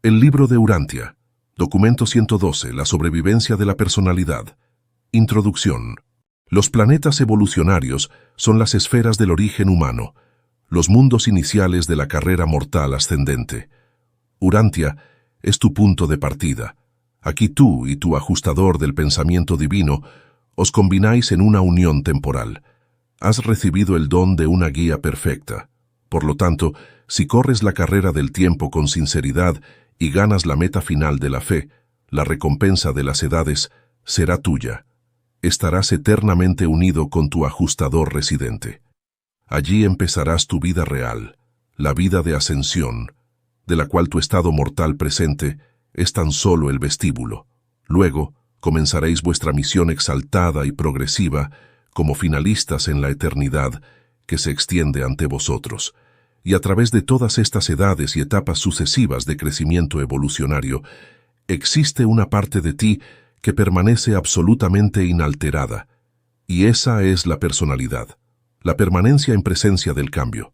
El libro de Urantia. Documento 112. La sobrevivencia de la personalidad. Introducción. Los planetas evolucionarios son las esferas del origen humano, los mundos iniciales de la carrera mortal ascendente. Urantia es tu punto de partida. Aquí tú y tu ajustador del pensamiento divino os combináis en una unión temporal. Has recibido el don de una guía perfecta. Por lo tanto, si corres la carrera del tiempo con sinceridad y ganas la meta final de la fe, la recompensa de las edades será tuya. Estarás eternamente unido con tu ajustador residente. Allí empezarás tu vida real, la vida de ascensión, de la cual tu estado mortal presente es tan solo el vestíbulo. Luego, comenzaréis vuestra misión exaltada y progresiva como finalistas en la eternidad que se extiende ante vosotros. Y a través de todas estas edades y etapas sucesivas de crecimiento evolucionario, existe una parte de ti que permanece absolutamente inalterada, y esa es la personalidad, la permanencia en presencia del cambio.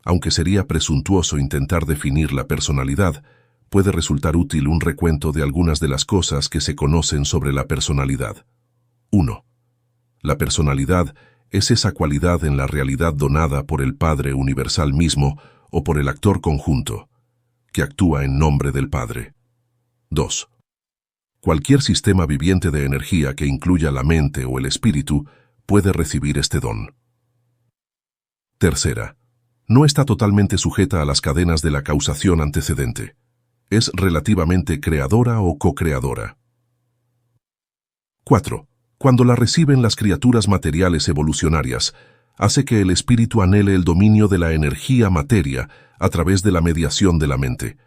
Aunque sería presuntuoso intentar definir la personalidad, puede resultar útil un recuento de algunas de las cosas que se conocen sobre la personalidad. 1. La personalidad es esa cualidad en la realidad donada por el Padre Universal mismo o por el actor conjunto, que actúa en nombre del Padre. 2. Cualquier sistema viviente de energía que incluya la mente o el espíritu puede recibir este don. 3. No está totalmente sujeta a las cadenas de la causación antecedente. Es relativamente creadora o co-creadora. 4. Cuando la reciben las criaturas materiales evolucionarias, hace que el espíritu anhele el dominio de la energía materia a través de la mediación de la mente.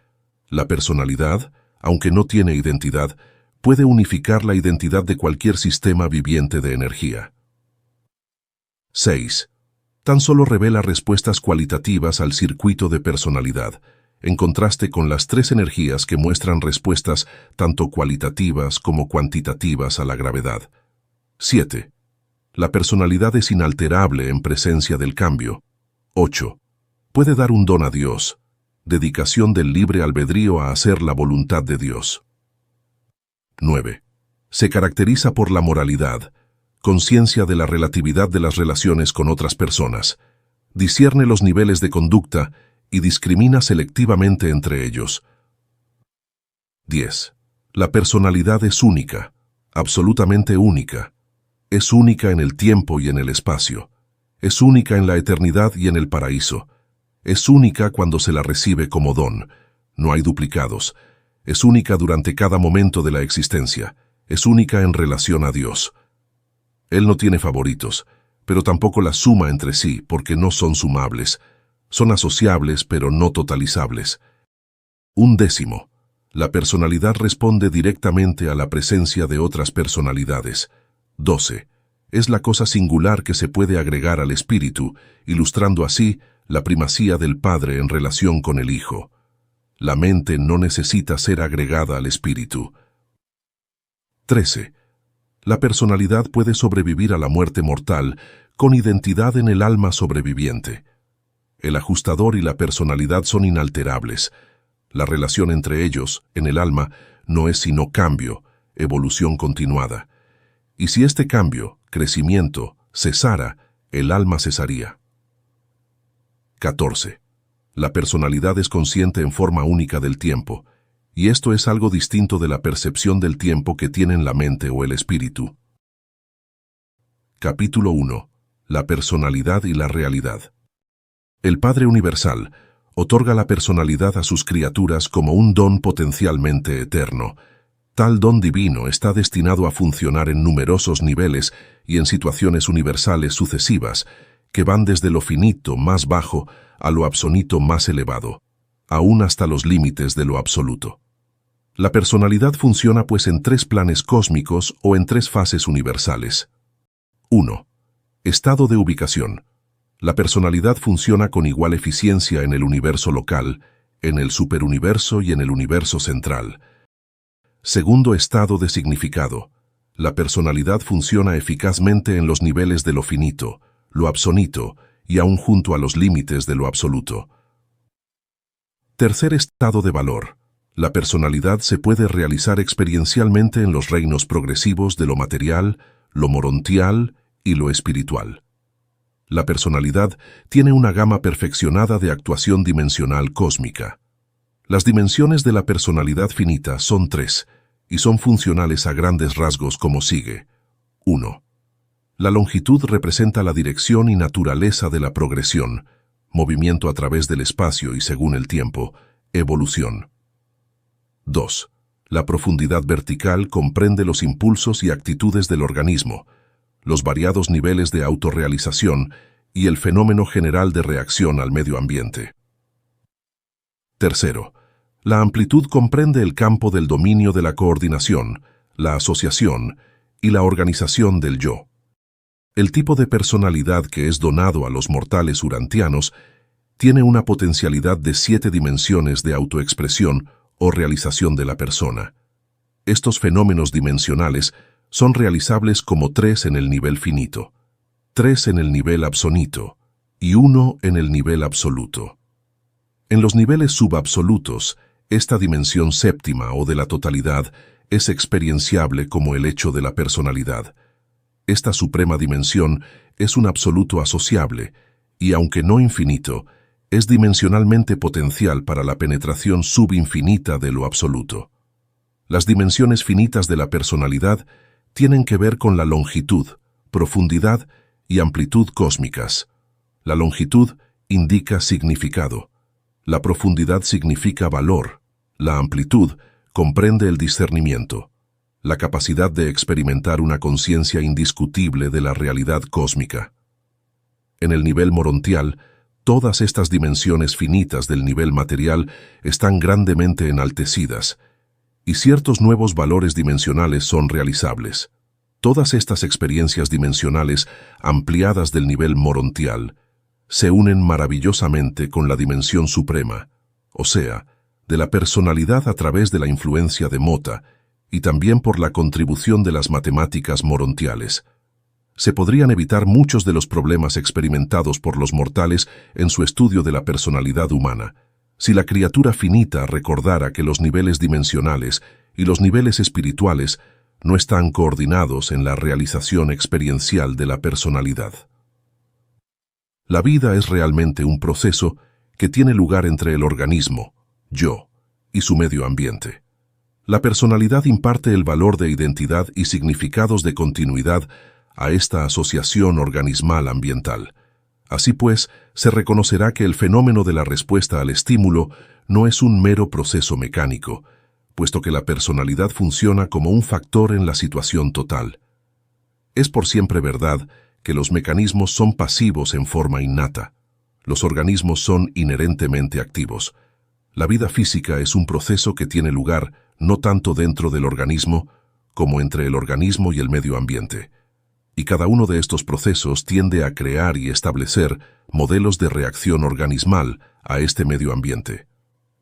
La personalidad, aunque no tiene identidad, puede unificar la identidad de cualquier sistema viviente de energía. 6. Tan solo revela respuestas cualitativas al circuito de personalidad, en contraste con las 3 energías que muestran respuestas tanto cualitativas como cuantitativas a la gravedad. 7. La personalidad es inalterable en presencia del cambio. 8. Puede dar un don a Dios, dedicación del libre albedrío a hacer la voluntad de Dios. 9. Se caracteriza por la moralidad, conciencia de la relatividad de las relaciones con otras personas, discierne los niveles de conducta y discrimina selectivamente entre ellos. 10. La personalidad es única, absolutamente única. Es única en el tiempo y en el espacio. Es única en la eternidad y en el paraíso. Es única cuando se la recibe como don. No hay duplicados. Es única durante cada momento de la existencia. Es única en relación a Dios. Él no tiene favoritos, pero tampoco las suma entre sí porque no son sumables. Son asociables pero no totalizables. 11. La personalidad responde directamente a la presencia de otras personalidades. 12. Es la cosa singular que se puede agregar al espíritu, ilustrando así la primacía del Padre en relación con el Hijo. La mente no necesita ser agregada al espíritu. 13. La personalidad puede sobrevivir a la muerte mortal con identidad en el alma sobreviviente. El ajustador y la personalidad son inalterables. La relación entre ellos, en el alma, no es sino cambio, evolución continuada. Y si este cambio, crecimiento, cesara, el alma cesaría. 14. La personalidad es consciente en forma única del tiempo, y esto es algo distinto de la percepción del tiempo que tienen la mente o el espíritu. Capítulo 1. La personalidad y la realidad. El Padre Universal otorga la personalidad a sus criaturas como un don potencialmente eterno. Tal don divino está destinado a funcionar en numerosos niveles y en situaciones universales sucesivas, que van desde lo finito más bajo a lo absonito más elevado, aún hasta los límites de lo absoluto. La personalidad funciona pues en 3 planes cósmicos o en 3 fases universales. 1. Estado de ubicación. La personalidad funciona con igual eficiencia en el universo local, en el superuniverso y en el universo central. Segundo estado de significado. La personalidad funciona eficazmente en los niveles de lo finito, lo absonito y aún junto a los límites de lo absoluto. Tercer estado de valor. La personalidad se puede realizar experiencialmente en los reinos progresivos de lo material, lo morontial y lo espiritual. La personalidad tiene una gama perfeccionada de actuación dimensional cósmica. Las dimensiones de la personalidad finita son 3 y son funcionales a grandes rasgos como sigue. 1. La longitud representa la dirección y naturaleza de la progresión, movimiento a través del espacio y según el tiempo, evolución. 2. La profundidad vertical comprende los impulsos y actitudes del organismo, los variados niveles de autorrealización y el fenómeno general de reacción al medio ambiente. 3. La amplitud comprende el campo del dominio de la coordinación, la asociación y la organización del yo. El tipo de personalidad que es donado a los mortales urantianos tiene una potencialidad de 7 dimensiones de autoexpresión o realización de la persona. Estos fenómenos dimensionales son realizables como 3 en el nivel finito, 3 en el nivel absonito y 1 en el nivel absoluto. En los niveles subabsolutos, esta dimensión séptima o de la totalidad es experienciable como el hecho de la personalidad. Esta suprema dimensión es un absoluto asociable y, aunque no infinito, es dimensionalmente potencial para la penetración subinfinita de lo absoluto. Las dimensiones finitas de la personalidad tienen que ver con la longitud, profundidad y amplitud cósmicas. La longitud indica significado. La profundidad significa valor. La amplitud comprende el discernimiento, la capacidad de experimentar una conciencia indiscutible de la realidad cósmica. En el nivel morontial, todas estas dimensiones finitas del nivel material están grandemente enaltecidas, y ciertos nuevos valores dimensionales son realizables. Todas estas experiencias dimensionales ampliadas del nivel morontial se unen maravillosamente con la dimensión suprema, o sea, de la personalidad a través de la influencia de Mota y también por la contribución de las matemáticas morontiales. Se podrían evitar muchos de los problemas experimentados por los mortales en su estudio de la personalidad humana, si la criatura finita recordara que los niveles dimensionales y los niveles espirituales no están coordinados en la realización experiencial de la personalidad. La vida es realmente un proceso que tiene lugar entre el organismo, yo, y su medio ambiente. La personalidad imparte el valor de identidad y significados de continuidad a esta asociación organismal ambiental. Así pues, se reconocerá que el fenómeno de la respuesta al estímulo no es un mero proceso mecánico, puesto que la personalidad funciona como un factor en la situación total. Es por siempre verdad que los mecanismos son pasivos en forma innata. Los organismos son inherentemente activos. La vida física es un proceso que tiene lugar no tanto dentro del organismo como entre el organismo y el medio ambiente. Y cada uno de estos procesos tiende a crear y establecer modelos de reacción organismal a este medio ambiente.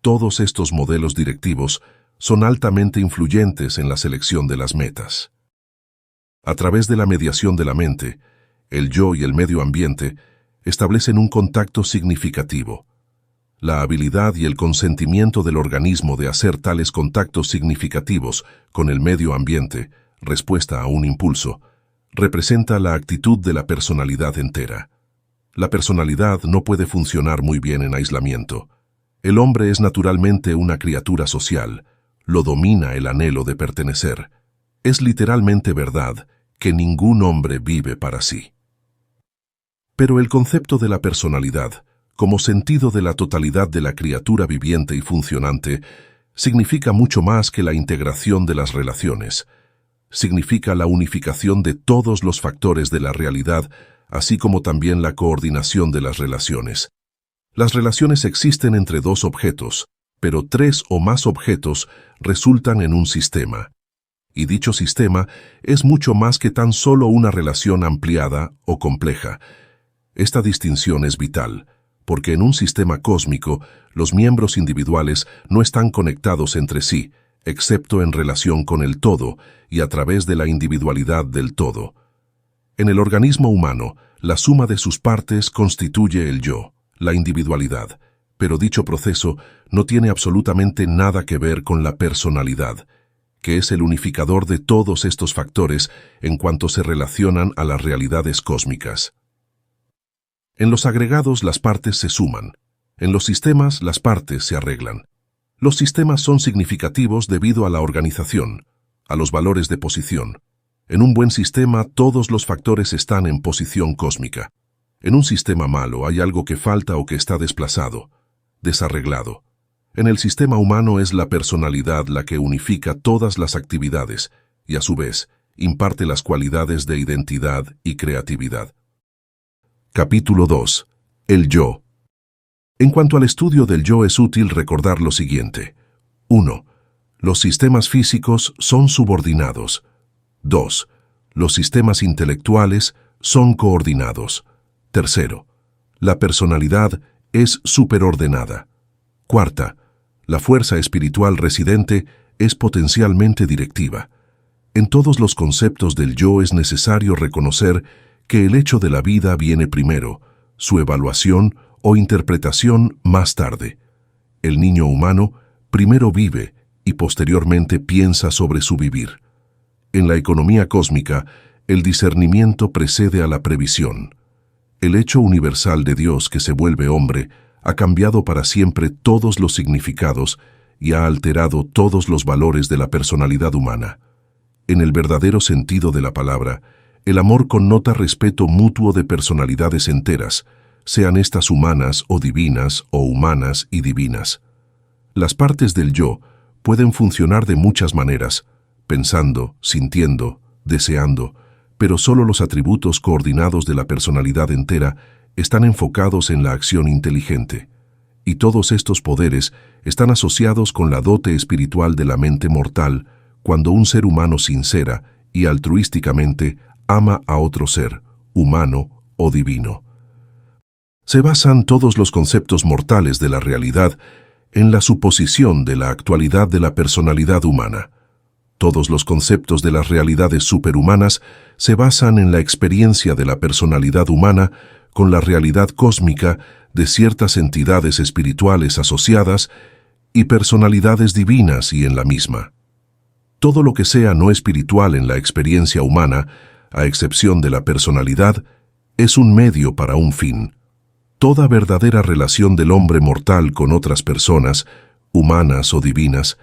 Todos estos modelos directivos son altamente influyentes en la selección de las metas. A través de la mediación de la mente, el yo y el medio ambiente establecen un contacto significativo. La habilidad y el consentimiento del organismo de hacer tales contactos significativos con el medio ambiente, respuesta a un impulso, representa la actitud de la personalidad entera. La personalidad no puede funcionar muy bien en aislamiento. El hombre es naturalmente una criatura social, lo domina el anhelo de pertenecer. Es literalmente verdad que ningún hombre vive para sí. Pero el concepto de la personalidad, como sentido de la totalidad de la criatura viviente y funcionante, significa mucho más que la integración de las relaciones. Significa la unificación de todos los factores de la realidad, así como también la coordinación de las relaciones. Las relaciones existen entre dos objetos, pero 3 o más objetos resultan en un sistema. Y dicho sistema es mucho más que tan solo una relación ampliada o compleja. Esta distinción es vital, porque en un sistema cósmico los miembros individuales no están conectados entre sí, excepto en relación con el todo y a través de la individualidad del todo. En el organismo humano, la suma de sus partes constituye el yo, la individualidad, pero dicho proceso no tiene absolutamente nada que ver con la personalidad, que es el unificador de todos estos factores en cuanto se relacionan a las realidades cósmicas. En los agregados las partes se suman, en los sistemas las partes se arreglan. Los sistemas son significativos debido a la organización, a los valores de posición. En un buen sistema todos los factores están en posición cósmica. En un sistema malo hay algo que falta o que está desplazado, desarreglado. En el sistema humano es la personalidad la que unifica todas las actividades y a su vez imparte las cualidades de identidad y creatividad. Capítulo 2. El yo. En cuanto al estudio del yo es útil recordar lo siguiente. 1. Los sistemas físicos son subordinados. 2. Los sistemas intelectuales son coordinados. 3. La personalidad es superordenada. 4. La fuerza espiritual residente es potencialmente directiva. En todos los conceptos del yo es necesario reconocer que el hecho de la vida viene primero, su evaluación o interpretación más tarde. El niño humano primero vive y posteriormente piensa sobre su vivir. En la economía cósmica, el discernimiento precede a la previsión. El hecho universal de Dios que se vuelve hombre ha cambiado para siempre todos los significados y ha alterado todos los valores de la personalidad humana. En el verdadero sentido de la palabra, el amor connota respeto mutuo de personalidades enteras, sean estas humanas o humanas y divinas. Las partes del yo pueden funcionar de muchas maneras, pensando, sintiendo, deseando, pero solo los atributos coordinados de la personalidad entera están enfocados en la acción inteligente. Y todos estos poderes están asociados con la dote espiritual de la mente mortal cuando un ser humano sincera y altruísticamente ama a otro ser, humano o divino. Se basan todos los conceptos mortales de la realidad en la suposición de la actualidad de la personalidad humana. Todos los conceptos de las realidades superhumanas se basan en la experiencia de la personalidad humana con la realidad cósmica de ciertas entidades espirituales asociadas y personalidades divinas y en la misma. Todo lo que sea no espiritual en la experiencia humana, a excepción de la personalidad, es un medio para un fin. Toda verdadera relación del hombre mortal con otras personas, humanas o divinas,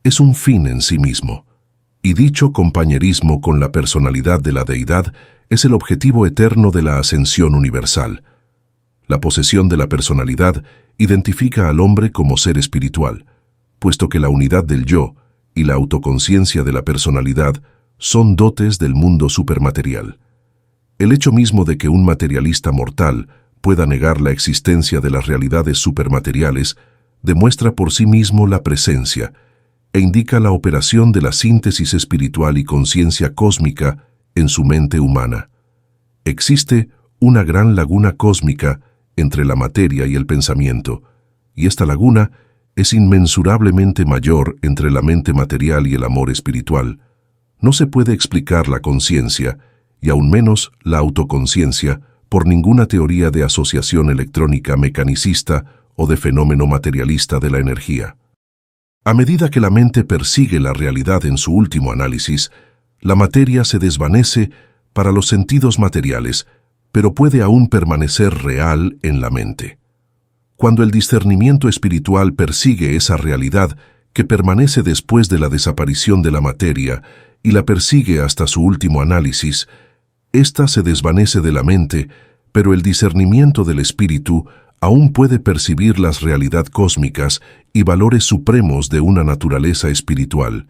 es un fin en sí mismo. Y dicho compañerismo con la personalidad de la deidad es el objetivo eterno de la ascensión universal. La posesión de la personalidad identifica al hombre como ser espiritual, puesto que la unidad del yo y la autoconciencia de la personalidad son dotes del mundo supermaterial. El hecho mismo de que un materialista mortal pueda negar la existencia de las realidades supermateriales demuestra por sí mismo la presencia e indica la operación de la síntesis espiritual y conciencia cósmica en su mente humana. Existe una gran laguna cósmica entre la materia y el pensamiento, y esta laguna es inmensurablemente mayor entre la mente material y el amor espiritual. No se puede explicar la conciencia, y aún menos la autoconciencia, por ninguna teoría de asociación electrónica mecanicista o de fenómeno materialista de la energía. A medida que la mente persigue la realidad en su último análisis, la materia se desvanece para los sentidos materiales, pero puede aún permanecer real en la mente. Cuando el discernimiento espiritual persigue esa realidad que permanece después de la desaparición de la materia y la persigue hasta su último análisis, ésta se desvanece de la mente, pero el discernimiento del espíritu aún puede percibir las realidades cósmicas y valores supremos de una naturaleza espiritual.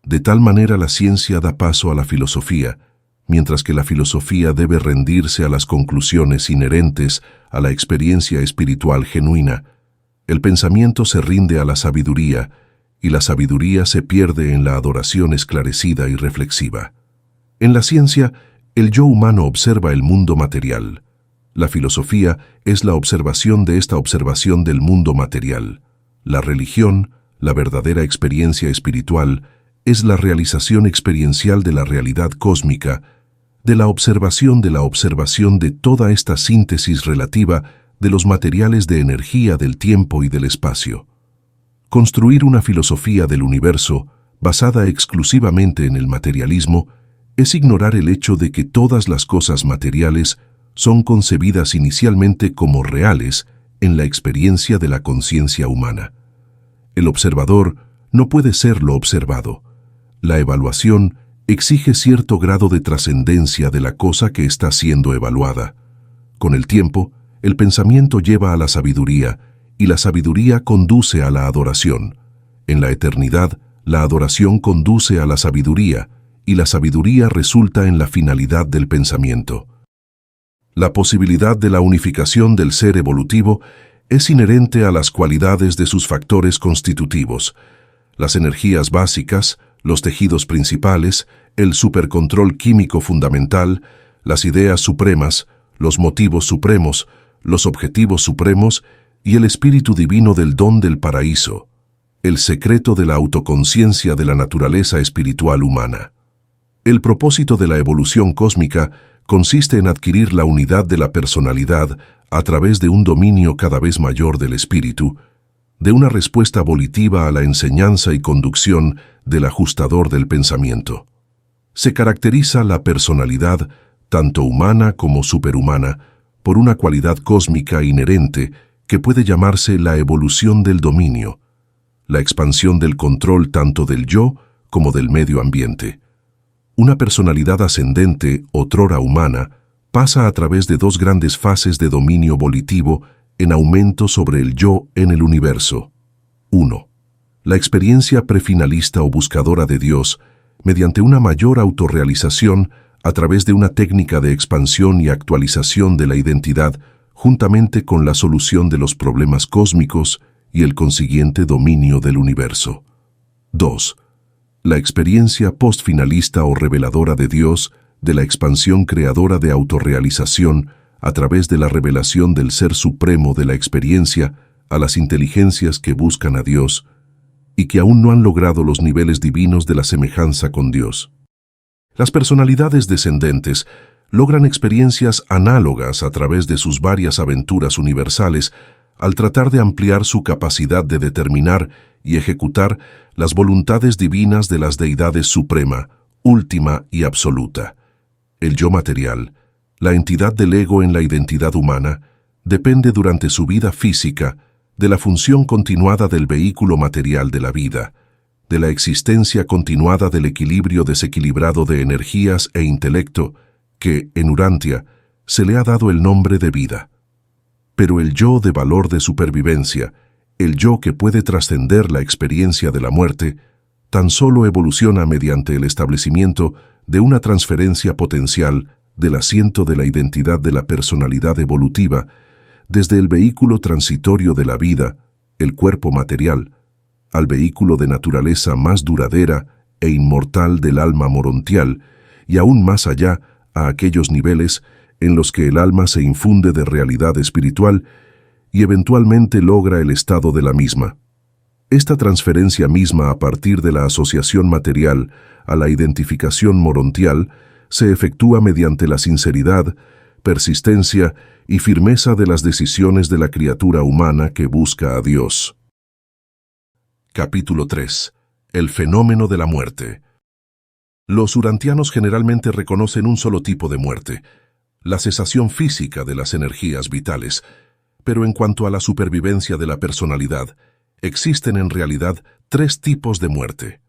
De tal manera la ciencia da paso a la filosofía, mientras que la filosofía debe rendirse a las conclusiones inherentes a la experiencia espiritual genuina. El pensamiento se rinde a la sabiduría, y la sabiduría se pierde en la adoración esclarecida y reflexiva. En la ciencia, el yo humano observa el mundo material. La filosofía es la observación de esta observación del mundo material. La religión, la verdadera experiencia espiritual, es la realización experiencial de la realidad cósmica, de la observación de toda esta síntesis relativa de los materiales de energía del tiempo y del espacio. Construir una filosofía del universo basada exclusivamente en el materialismo es ignorar el hecho de que todas las cosas materiales son concebidas inicialmente como reales en la experiencia de la conciencia humana. El observador no puede ser lo observado. La evaluación exige cierto grado de trascendencia de la cosa que está siendo evaluada. Con el tiempo, el pensamiento lleva a la sabiduría y la sabiduría conduce a la adoración. En la eternidad, la adoración conduce a la sabiduría y la sabiduría resulta en la finalidad del pensamiento. La posibilidad de la unificación del ser evolutivo es inherente a las cualidades de sus factores constitutivos. Las energías básicas, los tejidos principales, el supercontrol químico fundamental, las ideas supremas, los motivos supremos, los objetivos supremos y el espíritu divino del don del paraíso, el secreto de la autoconciencia de la naturaleza espiritual humana. El propósito de la evolución cósmica consiste en adquirir la unidad de la personalidad a través de un dominio cada vez mayor del espíritu, de una respuesta volitiva a la enseñanza y conducción del ajustador del pensamiento. Se caracteriza la personalidad, tanto humana como superhumana, por una cualidad cósmica inherente que puede llamarse la evolución del dominio, la expansión del control tanto del yo como del medio ambiente. Una personalidad ascendente, otrora humana, pasa a través de dos grandes fases de dominio volitivo en aumento sobre el yo en el universo. 1. La experiencia prefinalista o buscadora de Dios, mediante una mayor autorrealización a través de una técnica de expansión y actualización de la identidad, juntamente con la solución de los problemas cósmicos y el consiguiente dominio del universo. 2. La experiencia postfinalista o reveladora de Dios, de la expansión creadora de autorrealización a través de la revelación del Ser Supremo de la experiencia a las inteligencias que buscan a Dios y que aún no han logrado los niveles divinos de la semejanza con Dios. Las personalidades descendentes logran experiencias análogas a través de sus varias aventuras universales al tratar de ampliar su capacidad de determinar y ejecutar las voluntades divinas de las deidades suprema, última y absoluta. El yo material, la entidad del ego en la identidad humana, depende durante su vida física de la función continuada del vehículo material de la vida, de la existencia continuada del equilibrio desequilibrado de energías e intelecto que, en Urantia, se le ha dado el nombre de vida. Pero el yo de valor de supervivencia, el yo que puede trascender la experiencia de la muerte, tan solo evoluciona mediante el establecimiento de una transferencia potencial del asiento de la identidad de la personalidad evolutiva, desde el vehículo transitorio de la vida, el cuerpo material, al vehículo de naturaleza más duradera e inmortal del alma morontial, y aún más allá a aquellos niveles en los que el alma se infunde de realidad espiritual y eventualmente logra el estado de la misma. Esta transferencia misma a partir de la asociación material a la identificación morontial se efectúa mediante la sinceridad, persistencia y firmeza de las decisiones de la criatura humana que busca a Dios. Capítulo 3. El fenómeno de la muerte. Los urantianos generalmente reconocen un solo tipo de muerte, la cesación física de las energías vitales, pero en cuanto a la supervivencia de la personalidad, existen en realidad tres tipos de muerte.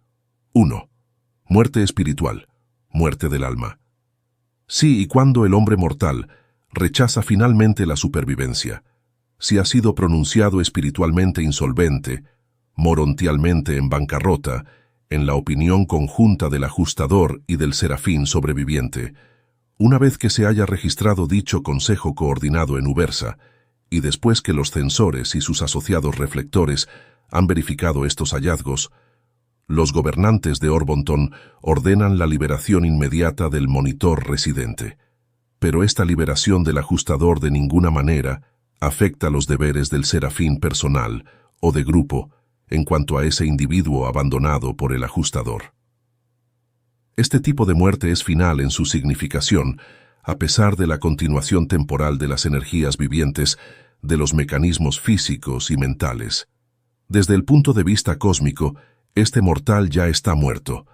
1. Muerte espiritual, muerte del alma. Si y cuando el hombre mortal rechaza finalmente la supervivencia, si ha sido pronunciado espiritualmente insolvente, morontialmente en bancarrota, en la opinión conjunta del ajustador y del serafín sobreviviente, una vez que se haya registrado dicho consejo coordinado en Ubersa, y después que los censores y sus asociados reflectores han verificado estos hallazgos, los gobernantes de Orbonton ordenan la liberación inmediata del monitor residente. Pero esta liberación del ajustador de ninguna manera afecta los deberes del serafín personal o de grupo en cuanto a ese individuo abandonado por el ajustador. Este tipo de muerte es final en su significación, a pesar de la continuación temporal de las energías vivientes, de los mecanismos físicos y mentales. Desde el punto de vista cósmico, este mortal ya está muerto.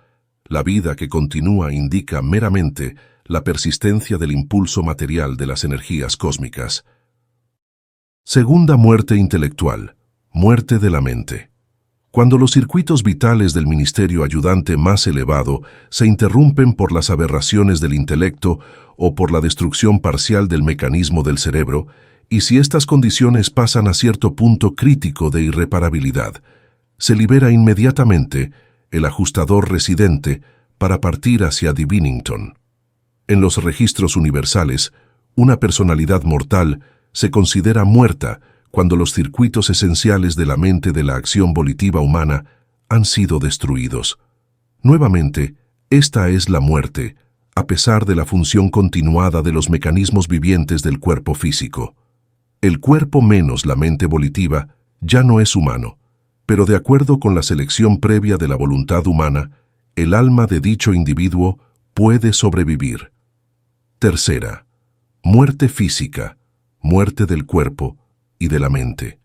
La vida que continúa indica meramente la persistencia del impulso material de las energías cósmicas. Segunda muerte intelectual, muerte de la mente. Cuando los circuitos vitales del ministerio ayudante más elevado se interrumpen por las aberraciones del intelecto o por la destrucción parcial del mecanismo del cerebro, y si estas condiciones pasan a cierto punto crítico de irreparabilidad, se libera inmediatamente el ajustador residente para partir hacia Divinington. En los registros universales, una personalidad mortal se considera muerta cuando los circuitos esenciales de la mente de la acción volitiva humana han sido destruidos. Nuevamente, esta es la muerte, a pesar de la función continuada de los mecanismos vivientes del cuerpo físico. El cuerpo menos la mente volitiva ya no es humano, pero de acuerdo con la selección previa de la voluntad humana, el alma de dicho individuo puede sobrevivir. Tercera, muerte física, muerte del cuerpo y de la mente.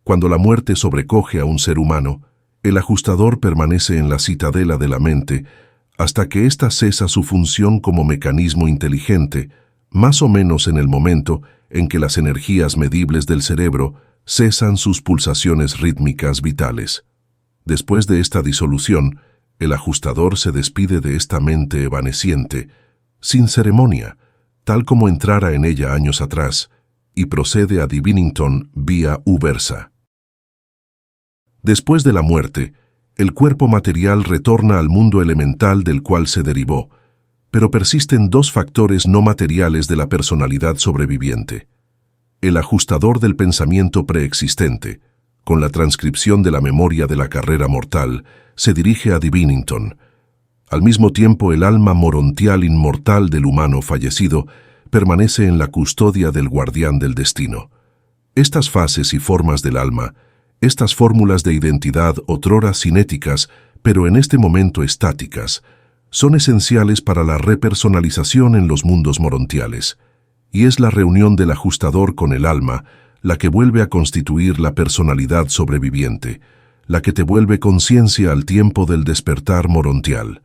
Cuando la muerte sobrecoge a un ser humano, el ajustador permanece en la citadela de la mente hasta que ésta cesa su función como mecanismo inteligente, más o menos en el momento en que las energías medibles del cerebro cesan sus pulsaciones rítmicas vitales. Después de esta disolución, el ajustador se despide de esta mente evanesciente, sin ceremonia, tal como entrara en ella años atrás, y procede a Divinington vía Ubersa. Después de la muerte, el cuerpo material retorna al mundo elemental del cual se derivó, pero persisten dos factores no materiales de la personalidad sobreviviente. El ajustador del pensamiento preexistente, con la transcripción de la memoria de la carrera mortal, se dirige a Divinington. Al mismo tiempo, el alma morontial inmortal del humano fallecido permanece en la custodia del guardián del destino. Estas fases y formas del alma, estas fórmulas de identidad otrora cinéticas, pero en este momento estáticas, son esenciales para la repersonalización en los mundos morontiales, y es la reunión del ajustador con el alma la que vuelve a constituir la personalidad sobreviviente, la que te vuelve conciencia al tiempo del despertar morontial.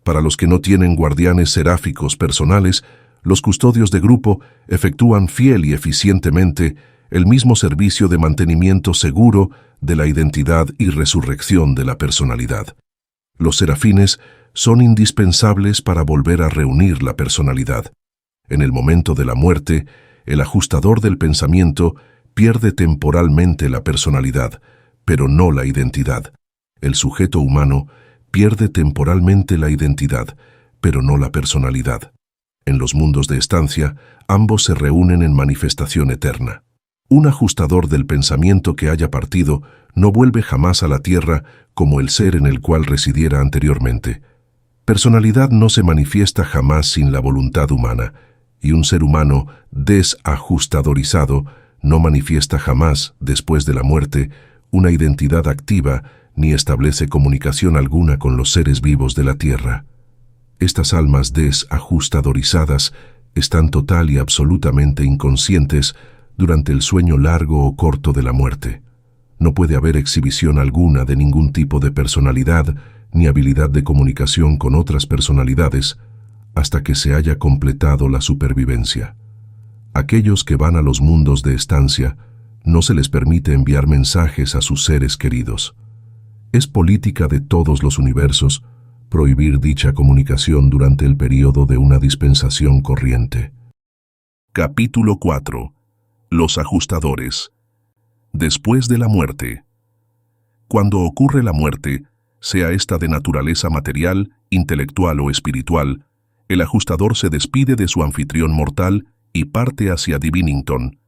Para los que no tienen guardianes seráficos personales, los custodios de grupo efectúan fiel y eficientemente el mismo servicio de mantenimiento seguro de la identidad y resurrección de la personalidad. Los serafines son indispensables para volver a reunir la personalidad. En el momento de la muerte, el ajustador del pensamiento pierde temporalmente la personalidad, pero no la identidad. El sujeto humano pierde temporalmente la identidad, pero no la personalidad. En los mundos de estancia, ambos se reúnen en manifestación eterna. Un ajustador del pensamiento que haya partido no vuelve jamás a la tierra como el ser en el cual residiera anteriormente. Personalidad no se manifiesta jamás sin la voluntad humana, y un ser humano desajustadorizado no manifiesta jamás, después de la muerte, una identidad activa ni establece comunicación alguna con los seres vivos de la tierra. Estas almas desajustadorizadas están total y absolutamente inconscientes durante el sueño largo o corto de la muerte. No puede haber exhibición alguna de ningún tipo de personalidad ni habilidad de comunicación con otras personalidades hasta que se haya completado la supervivencia. Aquellos que van a los mundos de estancia no se les permite enviar mensajes a sus seres queridos. Es política de todos los universos prohibir dicha comunicación durante el período de una dispensación corriente. Capítulo 4. Los ajustadores. Después de la muerte. Cuando ocurre la muerte, sea esta de naturaleza material, intelectual o espiritual, el ajustador se despide de su anfitrión mortal y parte hacia Divinington.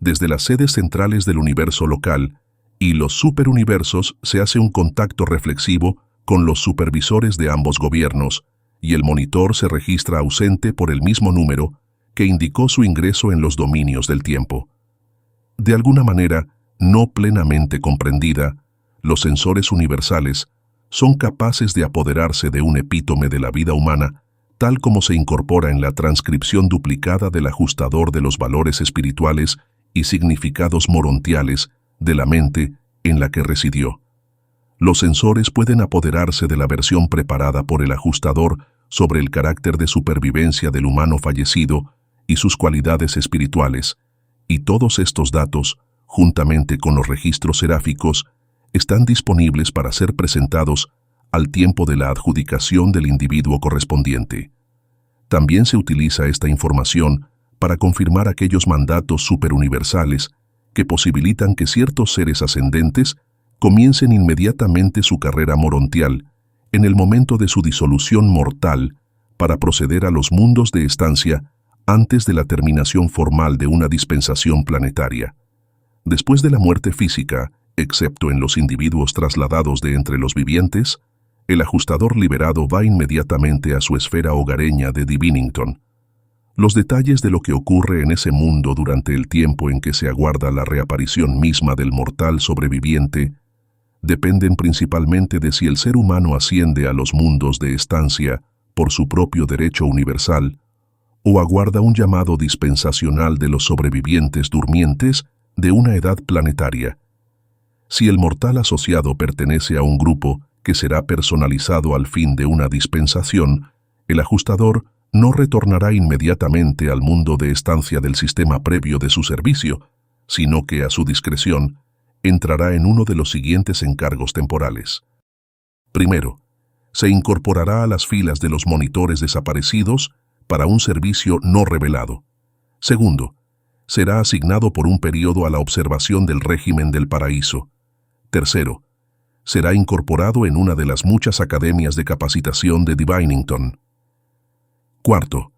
Desde las sedes centrales del universo local y los superuniversos se hace un contacto reflexivo con los supervisores de ambos gobiernos, y el monitor se registra ausente por el mismo número que indicó su ingreso en los dominios del tiempo. De alguna manera, no plenamente comprendida, los sensores universales son capaces de apoderarse de un epítome de la vida humana, tal como se incorpora en la transcripción duplicada del ajustador de los valores espirituales y significados morontiales de la mente en la que residió. Los sensores pueden apoderarse de la versión preparada por el ajustador sobre el carácter de supervivencia del humano fallecido y sus cualidades espirituales, y todos estos datos, juntamente con los registros seráficos, están disponibles para ser presentados al tiempo de la adjudicación del individuo correspondiente. También se utiliza esta información para confirmar aquellos mandatos superuniversales que posibilitan que ciertos seres ascendentes comiencen inmediatamente su carrera morontial en el momento de su disolución mortal para proceder a los mundos de estancia antes de la terminación formal de una dispensación planetaria. Después de la muerte física, excepto en los individuos trasladados de entre los vivientes, el ajustador liberado va inmediatamente a su esfera hogareña de Divinington. Los detalles de lo que ocurre en ese mundo durante el tiempo en que se aguarda la reaparición misma del mortal sobreviviente dependen principalmente de si el ser humano asciende a los mundos de estancia por su propio derecho universal o aguarda un llamado dispensacional de los sobrevivientes durmientes de una edad planetaria. Si el mortal asociado pertenece a un grupo que será personalizado al fin de una dispensación, el ajustador no retornará inmediatamente al mundo de estancia del sistema previo de su servicio, sino que a su discreción entrará en uno de los siguientes encargos temporales. Primero, se incorporará a las filas de los monitores desaparecidos para un servicio no revelado. Segundo, será asignado por un periodo a la observación del régimen del paraíso. Tercero, será incorporado en una de las muchas academias de capacitación de Divinington. Cuarto,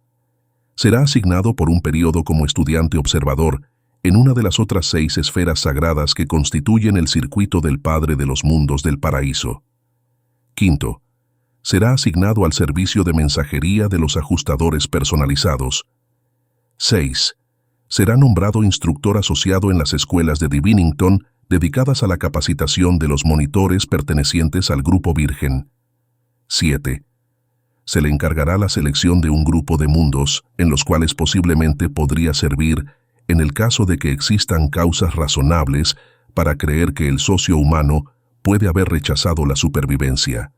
será asignado por un periodo como estudiante observador en una de las otras 6 esferas sagradas que constituyen el circuito del Padre de los mundos del paraíso. Quinto, será asignado al servicio de mensajería de los ajustadores personalizados. 6. Será nombrado instructor asociado en las escuelas de Divinington dedicadas a la capacitación de los monitores pertenecientes al grupo virgen. 7. Se le encargará la selección de un grupo de mundos en los cuales posiblemente podría servir en el caso de que existan causas razonables para creer que el socio humano puede haber rechazado la supervivencia.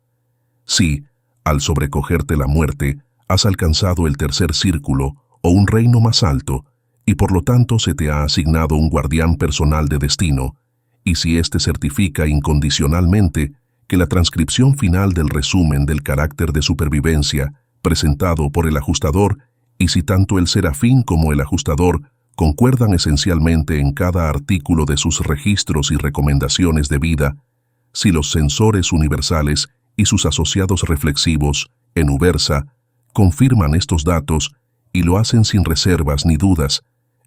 Si, al sobrecogerte la muerte, has alcanzado el tercer círculo o un reino más alto, y por lo tanto se te ha asignado un guardián personal de destino, y si éste certifica incondicionalmente que la transcripción final del resumen del carácter de supervivencia presentado por el ajustador, y si tanto el serafín como el ajustador concuerdan esencialmente en cada artículo de sus registros y recomendaciones de vida, si los sensores universales y sus asociados reflexivos, en Ubersa, confirman estos datos y lo hacen sin reservas ni dudas,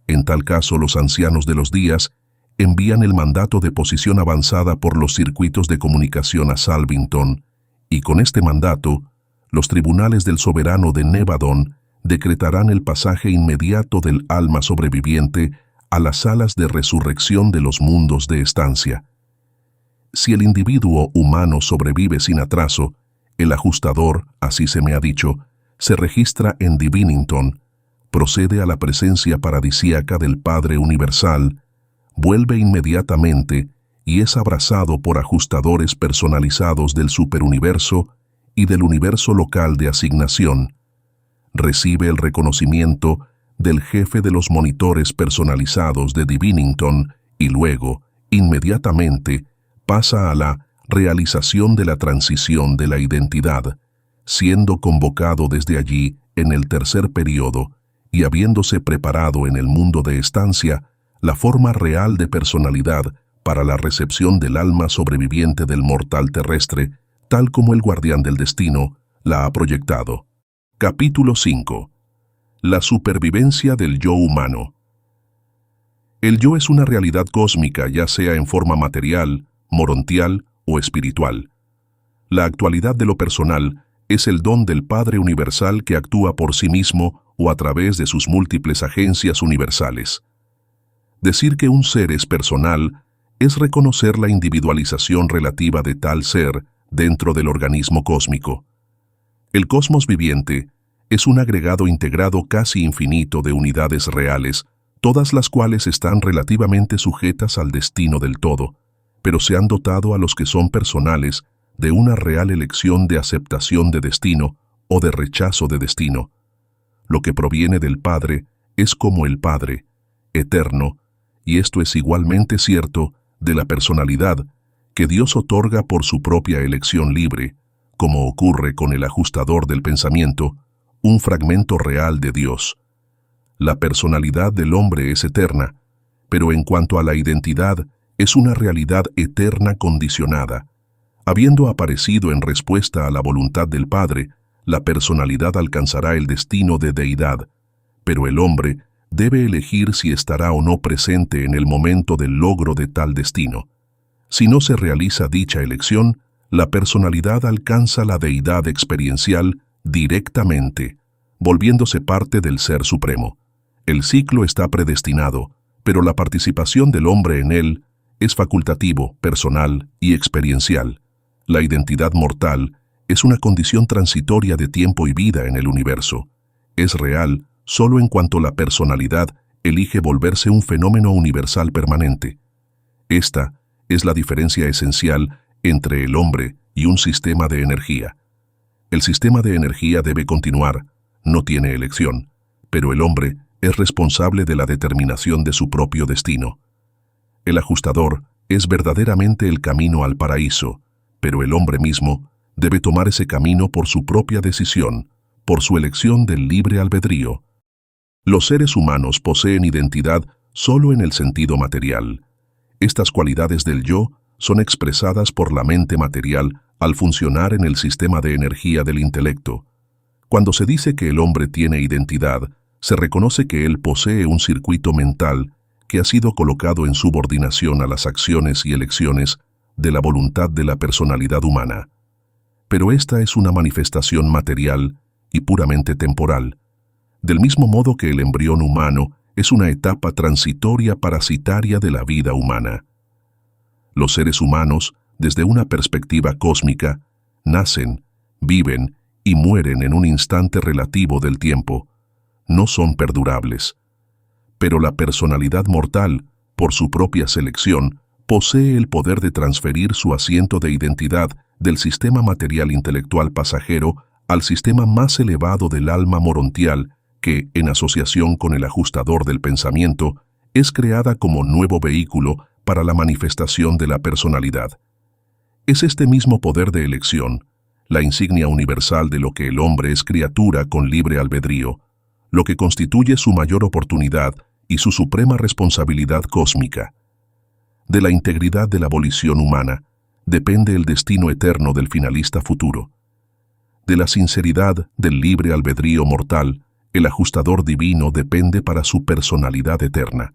en tal caso los ancianos de los días envían el mandato de posición avanzada por los circuitos de comunicación a Salvington, y con este mandato, los tribunales del soberano de Nevadon decretarán el pasaje inmediato del alma sobreviviente a las salas de resurrección de los mundos de estancia. Si el individuo humano sobrevive sin atraso, el ajustador, así se me ha dicho, se registra en Divinington, procede a la presencia paradisíaca del Padre Universal, vuelve inmediatamente y es abrazado por ajustadores personalizados del superuniverso y del universo local de asignación. Recibe el reconocimiento del jefe de los monitores personalizados de Divinington y luego, inmediatamente, pasa a la realización de la transición de la identidad, siendo convocado desde allí en el tercer periodo y habiéndose preparado en el mundo de estancia la forma real de personalidad para la recepción del alma sobreviviente del mortal terrestre, tal como el guardián del destino la ha proyectado. Capítulo 5. La supervivencia del yo humano. El yo es una realidad cósmica, ya sea en forma material, morontial o espiritual. La actualidad de lo personal es el don del Padre Universal que actúa por sí mismo o a través de sus múltiples agencias universales. Decir que un ser es personal es reconocer la individualización relativa de tal ser dentro del organismo cósmico. El cosmos viviente es un agregado integrado casi infinito de unidades reales, todas las cuales están relativamente sujetas al destino del todo, pero se han dotado a los que son personales de una real elección de aceptación de destino o de rechazo de destino. Lo que proviene del Padre es como el Padre, eterno, y esto es igualmente cierto de la personalidad que Dios otorga por su propia elección libre, como ocurre con el ajustador del pensamiento, un fragmento real de Dios. La personalidad del hombre es eterna, pero en cuanto a la identidad, es una realidad eterna condicionada. Habiendo aparecido en respuesta a la voluntad del Padre, la personalidad alcanzará el destino de deidad, pero el hombre debe elegir si estará o no presente en el momento del logro de tal destino. Si no se realiza dicha elección, la personalidad alcanza la deidad experiencial directamente, volviéndose parte del Ser Supremo. El ciclo está predestinado, pero la participación del hombre en él es facultativo, personal y experiencial. La identidad mortal es una condición transitoria de tiempo y vida en el universo. Es real solo en cuanto la personalidad elige volverse un fenómeno universal permanente. Esta es la diferencia esencial entre el hombre y un sistema de energía. El sistema de energía debe continuar, no tiene elección, pero el hombre es responsable de la determinación de su propio destino. El ajustador es verdaderamente el camino al paraíso, pero el hombre mismo debe tomar ese camino por su propia decisión, por su elección del libre albedrío. Los seres humanos poseen identidad solo en el sentido material. Estas cualidades del yo son expresadas por la mente material al funcionar en el sistema de energía del intelecto. Cuando se dice que el hombre tiene identidad, se reconoce que él posee un circuito mental que ha sido colocado en subordinación a las acciones y elecciones de la voluntad de la personalidad humana. Pero esta es una manifestación material y puramente temporal, del mismo modo que el embrión humano es una etapa transitoria parasitaria de la vida humana. Los seres humanos, desde una perspectiva cósmica, nacen, viven y mueren en un instante relativo del tiempo. No son perdurables. Pero la personalidad mortal, por su propia selección, posee el poder de transferir su asiento de identidad del sistema material intelectual pasajero al sistema más elevado del alma morontial que, en asociación con el ajustador del pensamiento, es creada como nuevo vehículo para la manifestación de la personalidad. Es este mismo poder de elección, la insignia universal de lo que el hombre es criatura con libre albedrío, lo que constituye su mayor oportunidad y su suprema responsabilidad cósmica. De la integridad de la volición humana depende el destino eterno del finalista futuro. De la sinceridad del libre albedrío mortal, el ajustador divino depende para su personalidad eterna.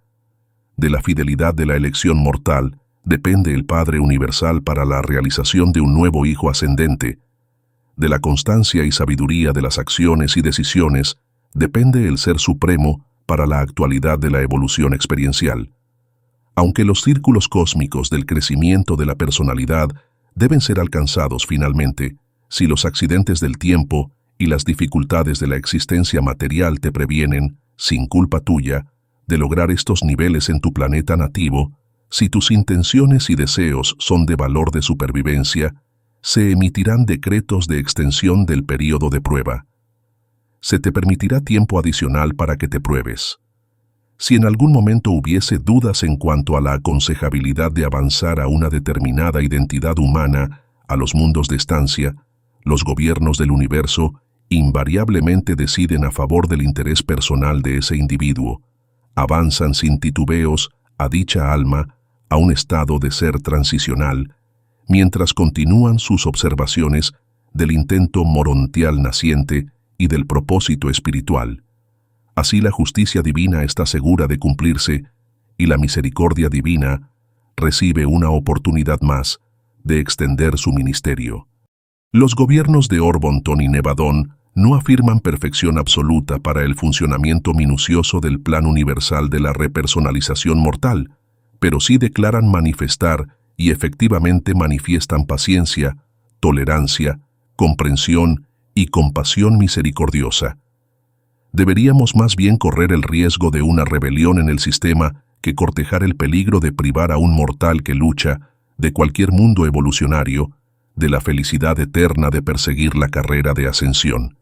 De la fidelidad de la elección mortal depende el Padre Universal para la realización de un nuevo Hijo ascendente. De la constancia y sabiduría de las acciones y decisiones depende el Ser Supremo para la actualidad de la evolución experiencial. Aunque los círculos cósmicos del crecimiento de la personalidad deben ser alcanzados finalmente, si los accidentes del tiempo y las dificultades de la existencia material te previenen, sin culpa tuya, de lograr estos niveles en tu planeta nativo, si tus intenciones y deseos son de valor de supervivencia, se emitirán decretos de extensión del período de prueba. Se te permitirá tiempo adicional para que te pruebes. Si en algún momento hubiese dudas en cuanto a la aconsejabilidad de avanzar a una determinada identidad humana a los mundos de estancia, los gobiernos del universo invariablemente deciden a favor del interés personal de ese individuo, avanzan sin titubeos a dicha alma a un estado de ser transicional, mientras continúan sus observaciones del intento morontial naciente y del propósito espiritual. Así la justicia divina está segura de cumplirse y la misericordia divina recibe una oportunidad más de extender su ministerio. Los gobiernos de Orbonton y Nevadón no afirman perfección absoluta para el funcionamiento minucioso del plan universal de la repersonalización mortal, pero sí declaran manifestar y efectivamente manifiestan paciencia, tolerancia, comprensión y compasión misericordiosa. Deberíamos más bien correr el riesgo de una rebelión en el sistema que cortejar el peligro de privar a un mortal que lucha, de cualquier mundo evolucionario, de la felicidad eterna de perseguir la carrera de ascensión.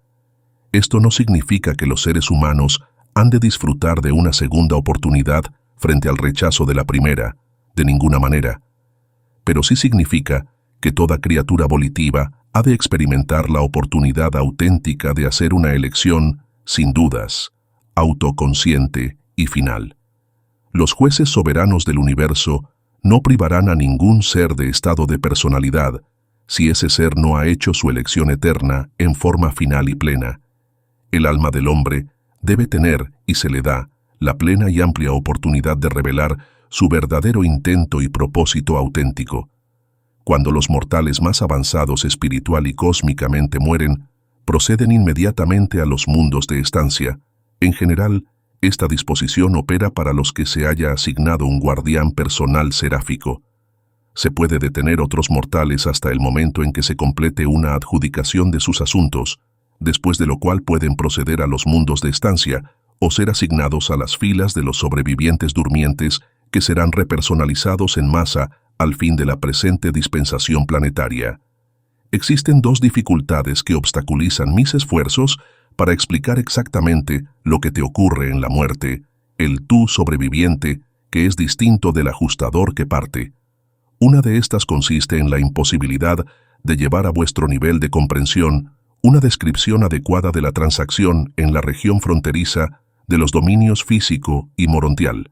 Esto no significa que los seres humanos han de disfrutar de una segunda oportunidad frente al rechazo de la primera, de ninguna manera. Pero sí significa que toda criatura volitiva ha de experimentar la oportunidad auténtica de hacer una elección, sin dudas, autoconsciente y final. Los jueces soberanos del universo no privarán a ningún ser de estado de personalidad si ese ser no ha hecho su elección eterna en forma final y plena. El alma del hombre debe tener, y se le da, la plena y amplia oportunidad de revelar su verdadero intento y propósito auténtico. Cuando los mortales más avanzados espiritual y cósmicamente mueren, proceden inmediatamente a los mundos de estancia. En general, esta disposición opera para los que se haya asignado un guardián personal seráfico. Se puede detener otros mortales hasta el momento en que se complete una adjudicación de sus asuntos, después de lo cual pueden proceder a los mundos de estancia o ser asignados a las filas de los sobrevivientes durmientes que serán repersonalizados en masa al fin de la presente dispensación planetaria. Existen dos dificultades que obstaculizan mis esfuerzos para explicar exactamente lo que te ocurre en la muerte, el tú sobreviviente, que es distinto del ajustador que parte. Una de estas consiste en la imposibilidad de llevar a vuestro nivel de comprensión una descripción adecuada de la transacción en la región fronteriza de los dominios físico y morontial.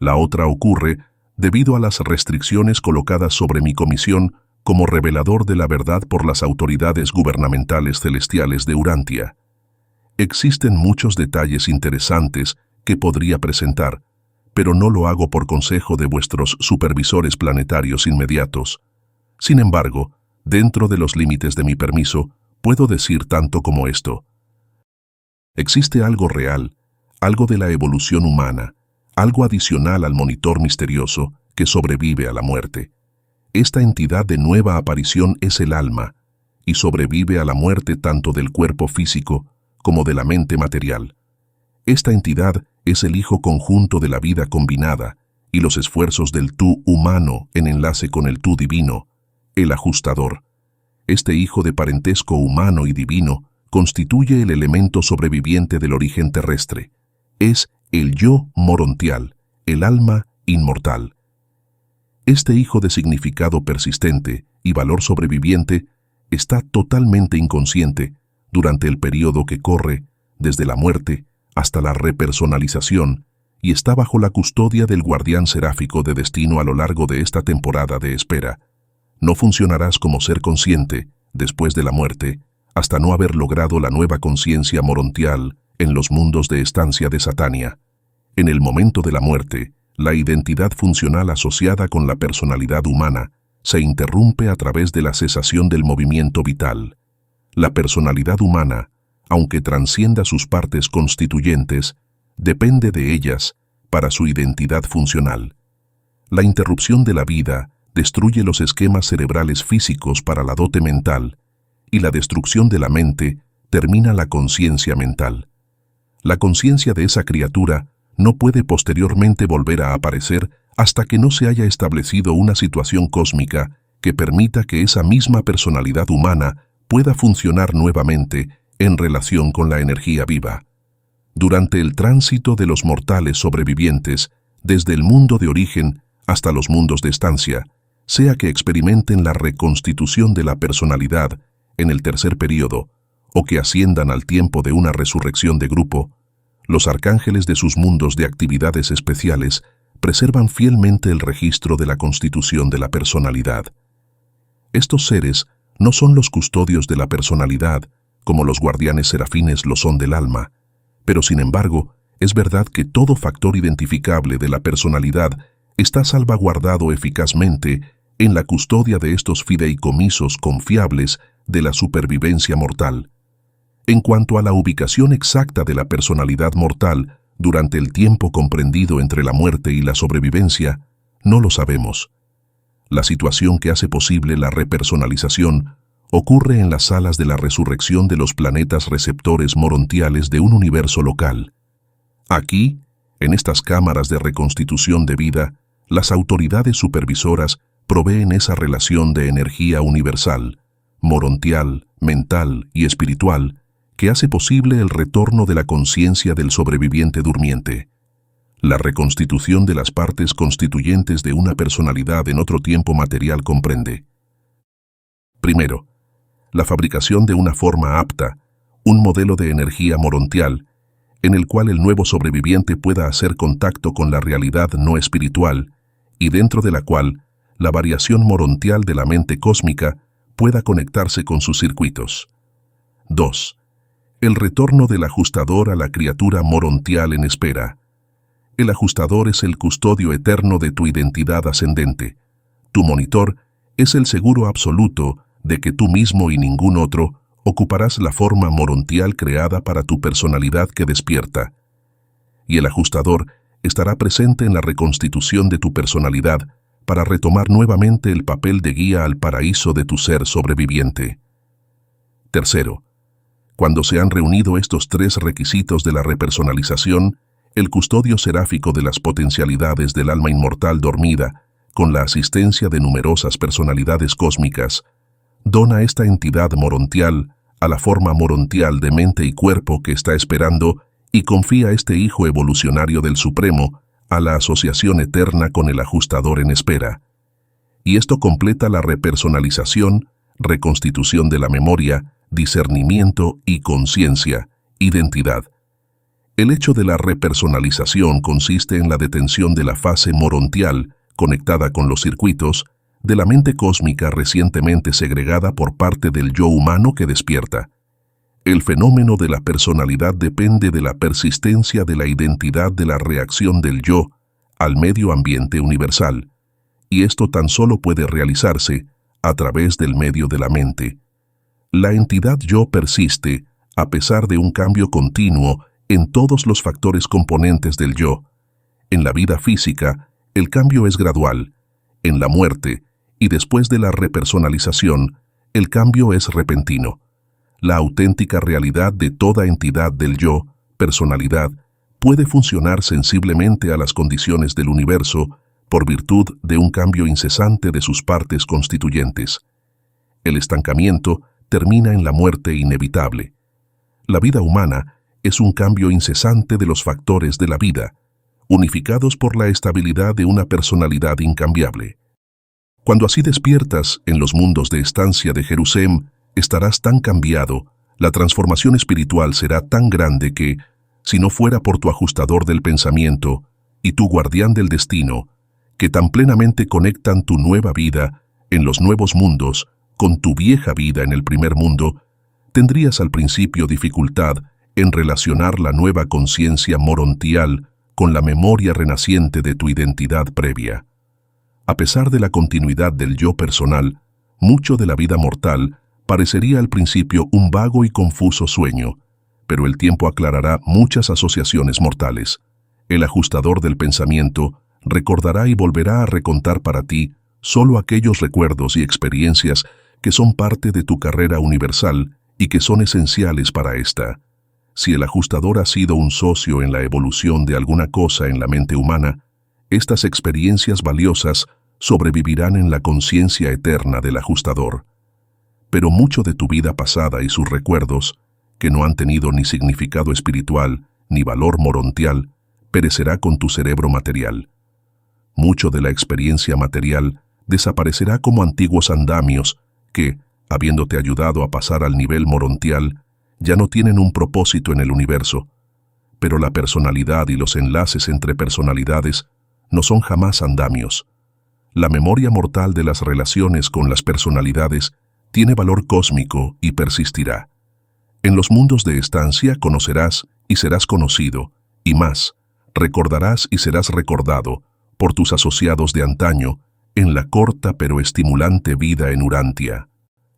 La otra ocurre debido a las restricciones colocadas sobre mi comisión como revelador de la verdad por las autoridades gubernamentales celestiales de Urantia. Existen muchos detalles interesantes que podría presentar, pero no lo hago por consejo de vuestros supervisores planetarios inmediatos. Sin embargo, dentro de los límites de mi permiso, puedo decir tanto como esto. Existe algo real, algo de la evolución humana, algo adicional al monitor misterioso que sobrevive a la muerte. Esta entidad de nueva aparición es el alma, y sobrevive a la muerte tanto del cuerpo físico como de la mente material. Esta entidad es el hijo conjunto de la vida combinada y los esfuerzos del tú humano en enlace con el tú divino, el ajustador. Este hijo de parentesco humano y divino constituye el elemento sobreviviente del origen terrestre. Es el yo morontial, el alma inmortal. Este hijo de significado persistente y valor sobreviviente está totalmente inconsciente durante el periodo que corre desde la muerte hasta la repersonalización y está bajo la custodia del guardián seráfico de destino a lo largo de esta temporada de espera. No funcionarás como ser consciente después de la muerte hasta no haber logrado la nueva conciencia morontial en los mundos de estancia de Satania. En el momento de la muerte, la identidad funcional asociada con la personalidad humana se interrumpe a través de la cesación del movimiento vital. La personalidad humana, aunque transcienda sus partes constituyentes, depende de ellas para su identidad funcional. La interrupción de la vida destruye los esquemas cerebrales físicos para la dote mental, y la destrucción de la mente termina la conciencia mental. La conciencia de esa criatura no puede posteriormente volver a aparecer hasta que no se haya establecido una situación cósmica que permita que esa misma personalidad humana pueda funcionar nuevamente en relación con la energía viva. Durante el tránsito de los mortales sobrevivientes, desde el mundo de origen hasta los mundos de estancia, sea que experimenten la reconstitución de la personalidad en el tercer período o que asciendan al tiempo de una resurrección de grupo, los arcángeles de sus mundos de actividades especiales preservan fielmente el registro de la constitución de la personalidad. Estos seres no son los custodios de la personalidad, como los guardianes serafines lo son del alma, pero sin embargo, es verdad que todo factor identificable de la personalidad está salvaguardado eficazmente en la custodia de estos fideicomisos confiables de la supervivencia mortal. En cuanto a la ubicación exacta de la personalidad mortal durante el tiempo comprendido entre la muerte y la sobrevivencia, no lo sabemos. La situación que hace posible la repersonalización ocurre en las salas de la resurrección de los planetas receptores morontiales de un universo local. Aquí, en estas cámaras de reconstitución de vida, las autoridades supervisoras proveen esa relación de energía universal, morontial, mental y espiritual, que hace posible el retorno de la conciencia del sobreviviente durmiente. La reconstitución de las partes constituyentes de una personalidad en otro tiempo material comprende: primero, la fabricación de una forma apta, un modelo de energía morontial, en el cual el nuevo sobreviviente pueda hacer contacto con la realidad no espiritual y dentro de la cual la variación morontial de la mente cósmica pueda conectarse con sus circuitos. 2. El retorno del ajustador a la criatura morontial en espera. El ajustador es el custodio eterno de tu identidad ascendente. Tu monitor es el seguro absoluto de que tú mismo y ningún otro ocuparás la forma morontial creada para tu personalidad que despierta. Y el ajustador estará presente en la reconstitución de tu personalidad para retomar nuevamente el papel de guía al paraíso de tu ser sobreviviente. Tercero, cuando se han reunido estos tres requisitos de la repersonalización, el custodio seráfico de las potencialidades del alma inmortal dormida, con la asistencia de numerosas personalidades cósmicas, dona esta entidad morontial a la forma morontial de mente y cuerpo que está esperando y confía este hijo evolucionario del Supremo a la asociación eterna con el ajustador en espera. Y esto completa la repersonalización, reconstitución de la memoria, discernimiento y conciencia, identidad. El hecho de la repersonalización consiste en la detención de la fase morontial, conectada con los circuitos, de la mente cósmica recientemente segregada por parte del yo humano que despierta. El fenómeno de la personalidad depende de la persistencia de la identidad de la reacción del yo al medio ambiente universal, y esto tan solo puede realizarse a través del medio de la mente. La entidad yo persiste a pesar de un cambio continuo en todos los factores componentes del yo. En la vida física, el cambio es gradual. En la muerte, y después de la repersonalización, el cambio es repentino. La auténtica realidad de toda entidad del yo, personalidad, puede funcionar sensiblemente a las condiciones del universo por virtud de un cambio incesante de sus partes constituyentes. El estancamiento termina en la muerte inevitable. La vida humana es un cambio incesante de los factores de la vida, unificados por la estabilidad de una personalidad incambiable. Cuando así despiertas en los mundos de estancia de Jerusalén, estarás tan cambiado, la transformación espiritual será tan grande que, si no fuera por tu ajustador del pensamiento y tu guardián del destino, que tan plenamente conectan tu nueva vida en los nuevos mundos con tu vieja vida en el primer mundo, tendrías al principio dificultad en relacionar la nueva conciencia morontial con la memoria renaciente de tu identidad previa. A pesar de la continuidad del yo personal, mucho de la vida mortal parecería al principio un vago y confuso sueño, pero el tiempo aclarará muchas asociaciones mortales. El ajustador del pensamiento recordará y volverá a recontar para ti solo aquellos recuerdos y experiencias que son parte de tu carrera universal y que son esenciales para esta. Si el ajustador ha sido un socio en la evolución de alguna cosa en la mente humana, estas experiencias valiosas sobrevivirán en la conciencia eterna del ajustador. Pero mucho de tu vida pasada y sus recuerdos, que no han tenido ni significado espiritual ni valor morontial, perecerá con tu cerebro material. Mucho de la experiencia material desaparecerá como antiguos andamios que, habiéndote ayudado a pasar al nivel morontial, ya no tienen un propósito en el universo. Pero la personalidad y los enlaces entre personalidades no son jamás andamios. La memoria mortal de las relaciones con las personalidades tiene valor cósmico y persistirá. En los mundos de estancia conocerás y serás conocido, y más, recordarás y serás recordado por tus asociados de antaño en la corta pero estimulante vida en Urantia.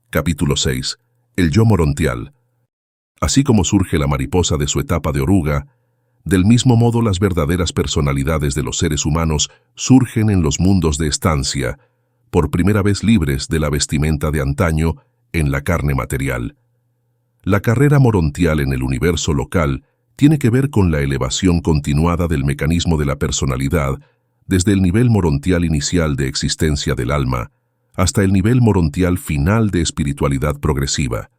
Capítulo 6. El yo morontial. Así como surge la mariposa de su etapa de oruga, del mismo modo las verdaderas personalidades de los seres humanos surgen en los mundos de estancia, por primera vez libres de la vestimenta de antaño en la carne material. La carrera morontial en el universo local tiene que ver con la elevación continuada del mecanismo de la personalidad desde el nivel morontial inicial de existencia del alma hasta el nivel morontial final de espiritualidad progresiva.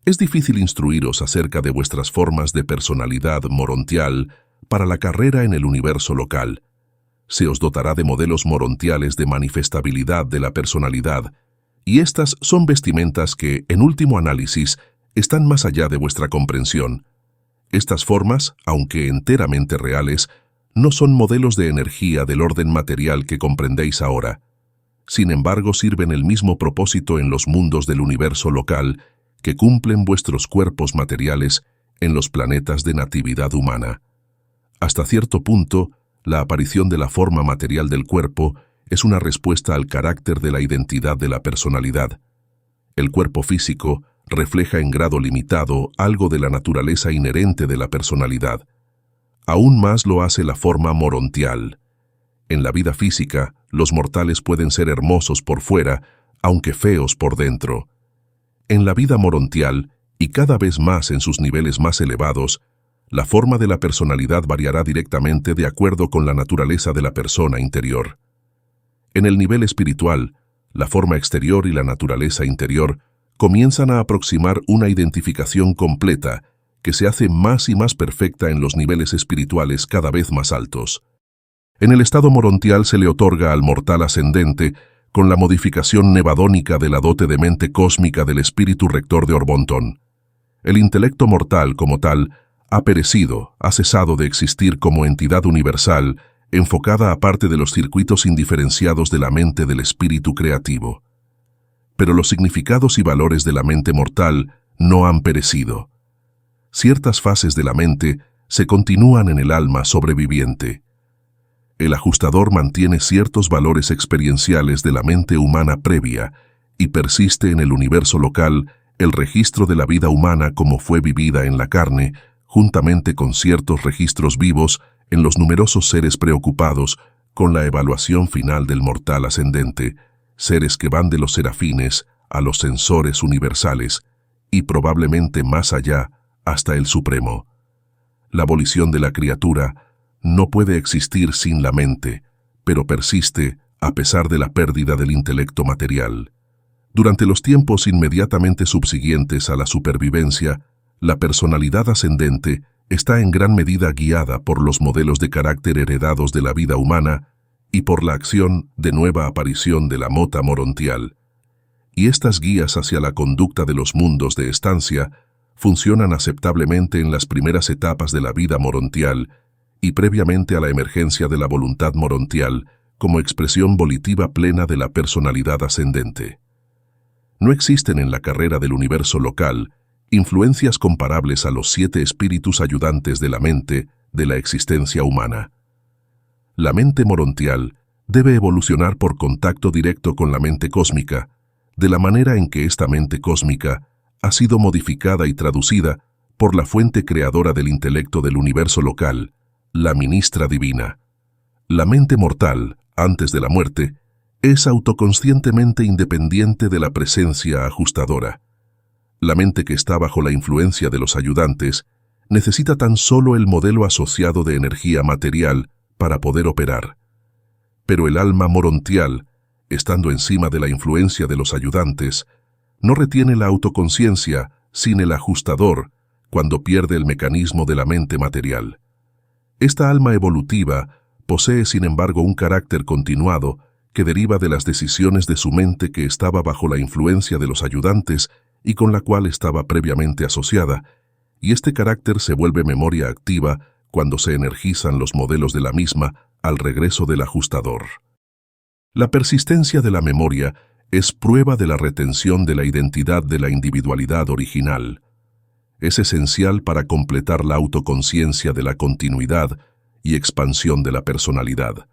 Es difícil instruiros acerca de vuestras formas de personalidad morontial para la carrera en el universo local. Se os dotará de modelos morontiales de manifestabilidad de la personalidad, y estas son vestimentas que, en último análisis, están más allá de vuestra comprensión. Estas formas, aunque enteramente reales, no son modelos de energía del orden material que comprendéis ahora. Sin embargo, sirven el mismo propósito en los mundos del universo local que cumplen vuestros cuerpos materiales en los planetas de natividad humana. Hasta cierto punto, la aparición de la forma material del cuerpo es una respuesta al carácter de la identidad de la personalidad. El cuerpo físico refleja en grado limitado algo de la naturaleza inherente de la personalidad. Aún más lo hace la forma morontial. En la vida física, los mortales pueden ser hermosos por fuera, aunque feos por dentro. En la vida morontial, y cada vez más en sus niveles más elevados, la forma de la personalidad variará directamente de acuerdo con la naturaleza de la persona interior. En el nivel espiritual, la forma exterior y la naturaleza interior comienzan a aproximar una identificación completa que se hace más y más perfecta en los niveles espirituales cada vez más altos. En el estado morontial se le otorga al mortal ascendente con la modificación nevadónica de la dote de mente cósmica del espíritu rector de Orbonton. El intelecto mortal, como tal, ha perecido, ha cesado de existir como entidad universal, enfocada aparte de los circuitos indiferenciados de la mente del espíritu creativo. Pero los significados y valores de la mente mortal no han perecido. Ciertas fases de la mente se continúan en el alma sobreviviente. El ajustador mantiene ciertos valores experienciales de la mente humana previa y persiste en el universo local el registro de la vida humana como fue vivida en la carne, juntamente con ciertos registros vivos en los numerosos seres preocupados con la evaluación final del mortal ascendente, seres que van de los serafines a los sensores universales y probablemente más allá hasta el Supremo. La abolición de la criatura no puede existir sin la mente, pero persiste a pesar de la pérdida del intelecto material. Durante los tiempos inmediatamente subsiguientes a la supervivencia, la personalidad ascendente está en gran medida guiada por los modelos de carácter heredados de la vida humana y por la acción de nueva aparición de la mota morontial. Y estas guías hacia la conducta de los mundos de estancia funcionan aceptablemente en las primeras etapas de la vida morontial y previamente a la emergencia de la voluntad morontial como expresión volitiva plena de la personalidad ascendente. No existen en la carrera del universo local influencias comparables a los 7 espíritus ayudantes de la mente de la existencia humana. La mente morontial debe evolucionar por contacto directo con la mente cósmica, de la manera en que esta mente cósmica ha sido modificada y traducida por la fuente creadora del intelecto del universo local, la ministra divina. La mente mortal, antes de la muerte, es autoconscientemente independiente de la presencia ajustadora. La mente que está bajo la influencia de los ayudantes necesita tan solo el modelo asociado de energía material para poder operar. Pero el alma morontial, estando encima de la influencia de los ayudantes, no retiene la autoconciencia sin el ajustador cuando pierde el mecanismo de la mente material. Esta alma evolutiva posee sin embargo un carácter continuado que deriva de las decisiones de su mente que estaba bajo la influencia de los ayudantes y con la cual estaba previamente asociada, y este carácter se vuelve memoria activa cuando se energizan los modelos de la misma al regreso del ajustador. La persistencia de la memoria es prueba de la retención de la identidad de la individualidad original. Es esencial para completar la autoconciencia de la continuidad y expansión de la personalidad.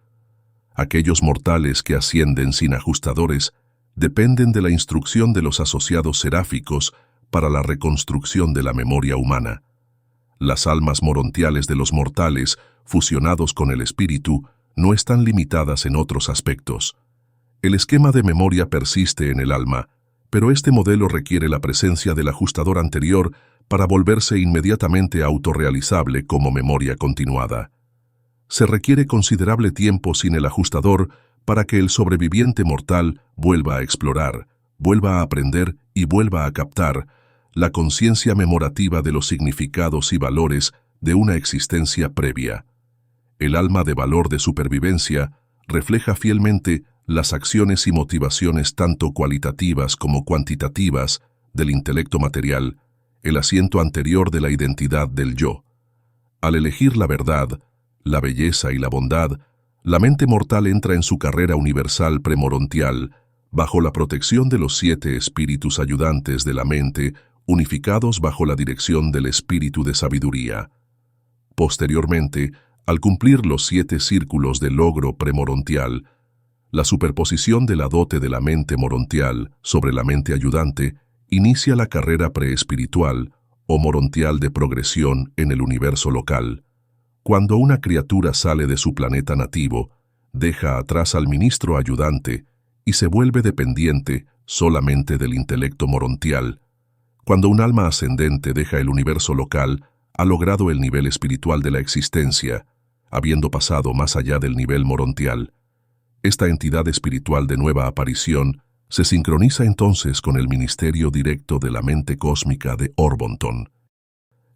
Aquellos mortales que ascienden sin ajustadores dependen de la instrucción de los asociados seráficos para la reconstrucción de la memoria humana. Las almas morontiales de los mortales, fusionados con el espíritu, no están limitadas en otros aspectos. El esquema de memoria persiste en el alma, pero este modelo requiere la presencia del ajustador anterior para volverse inmediatamente autorrealizable como memoria continuada. Se requiere considerable tiempo sin el ajustador para que el sobreviviente mortal vuelva a explorar, vuelva a aprender y vuelva a captar la conciencia memorativa de los significados y valores de una existencia previa. El alma de valor de supervivencia refleja fielmente las acciones y motivaciones tanto cualitativas como cuantitativas del intelecto material, el asiento anterior de la identidad del yo. Al elegir la verdad, la belleza y la bondad, la mente mortal entra en su carrera universal premorontial, bajo la protección de los 7 espíritus ayudantes de la mente, unificados bajo la dirección del espíritu de sabiduría. Posteriormente, al cumplir los 7 círculos de logro premorontial, la superposición de la dote de la mente morontial sobre la mente ayudante inicia la carrera preespiritual o morontial de progresión en el universo local. Cuando una criatura sale de su planeta nativo, deja atrás al ministro ayudante y se vuelve dependiente solamente del intelecto morontial. Cuando un alma ascendente deja el universo local, ha logrado el nivel espiritual de la existencia, habiendo pasado más allá del nivel morontial. Esta entidad espiritual de nueva aparición se sincroniza entonces con el ministerio directo de la mente cósmica de Orbonton.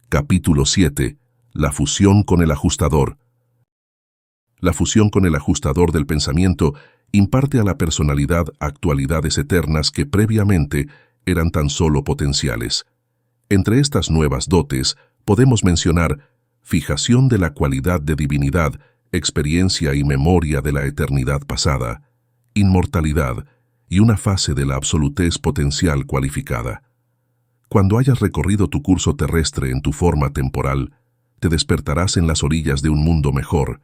Capítulo 7. La fusión con el ajustador. La fusión con el ajustador del pensamiento imparte a la personalidad actualidades eternas que previamente eran tan solo potenciales. Entre estas nuevas dotes podemos mencionar fijación de la cualidad de divinidad, experiencia y memoria de la eternidad pasada, inmortalidad y una fase de la absolutez potencial cualificada. Cuando hayas recorrido tu curso terrestre en tu forma temporal, te despertarás en las orillas de un mundo mejor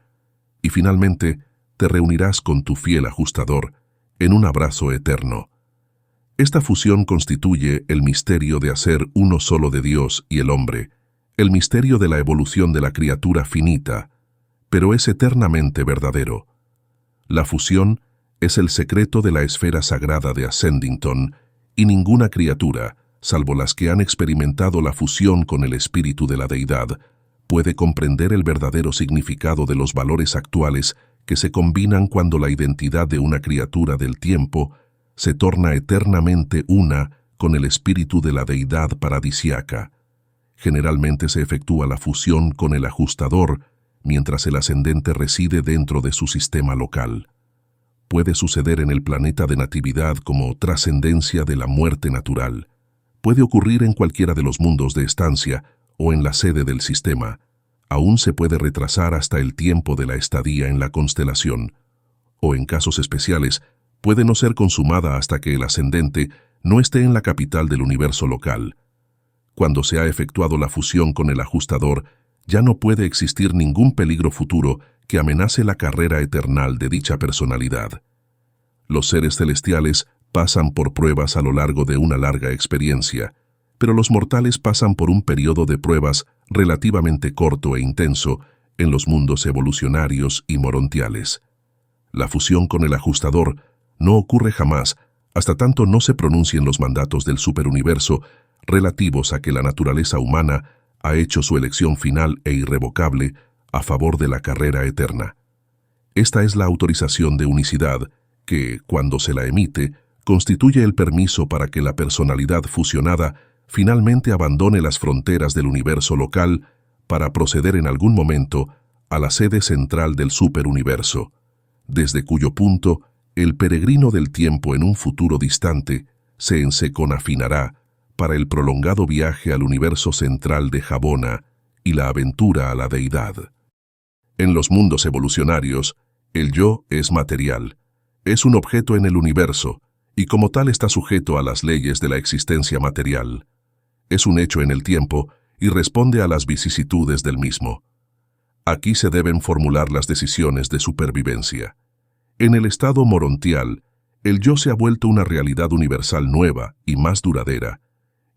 y finalmente te reunirás con tu fiel ajustador en un abrazo eterno. Esta fusión constituye el misterio de hacer uno solo de Dios y el hombre, el misterio de la evolución de la criatura finita, pero es eternamente verdadero. La fusión es el secreto de la esfera sagrada de Ascendington y ninguna criatura, salvo las que han experimentado la fusión con el espíritu de la deidad, puede comprender el verdadero significado de los valores actuales que se combinan cuando la identidad de una criatura del tiempo se torna eternamente una con el espíritu de la deidad paradisiaca. Generalmente se efectúa la fusión con el ajustador mientras el ascendente reside dentro de su sistema local. Puede suceder en el planeta de natividad como trascendencia de la muerte natural. Puede ocurrir en cualquiera de los mundos de estancia o en la sede del sistema. Aún se puede retrasar hasta el tiempo de la estadía en la constelación. O en casos especiales, puede no ser consumada hasta que el ascendente no esté en la capital del universo local. Cuando se ha efectuado la fusión con el ajustador, ya no puede existir ningún peligro futuro que amenace la carrera eternal de dicha personalidad. Los seres celestiales pasan por pruebas a lo largo de una larga experiencia, pero los mortales pasan por un periodo de pruebas relativamente corto e intenso en los mundos evolucionarios y morontiales. La fusión con el ajustador no ocurre jamás hasta tanto no se pronuncien los mandatos del superuniverso relativos a que la naturaleza humana ha hecho su elección final e irrevocable a favor de la carrera eterna. Esta es la autorización de unicidad que, cuando se la emite, constituye el permiso para que la personalidad fusionada finalmente abandone las fronteras del universo local para proceder en algún momento a la sede central del superuniverso, desde cuyo punto el peregrino del tiempo en un futuro distante se enseconafinará para el prolongado viaje al universo central de Jabona y la aventura a la deidad. En los mundos evolucionarios, el yo es material, es un objeto en el universo y como tal está sujeto a las leyes de la existencia material. Es un hecho en el tiempo y responde a las vicisitudes del mismo. Aquí se deben formular las decisiones de supervivencia. En el estado morontial, el yo se ha vuelto una realidad universal nueva y más duradera,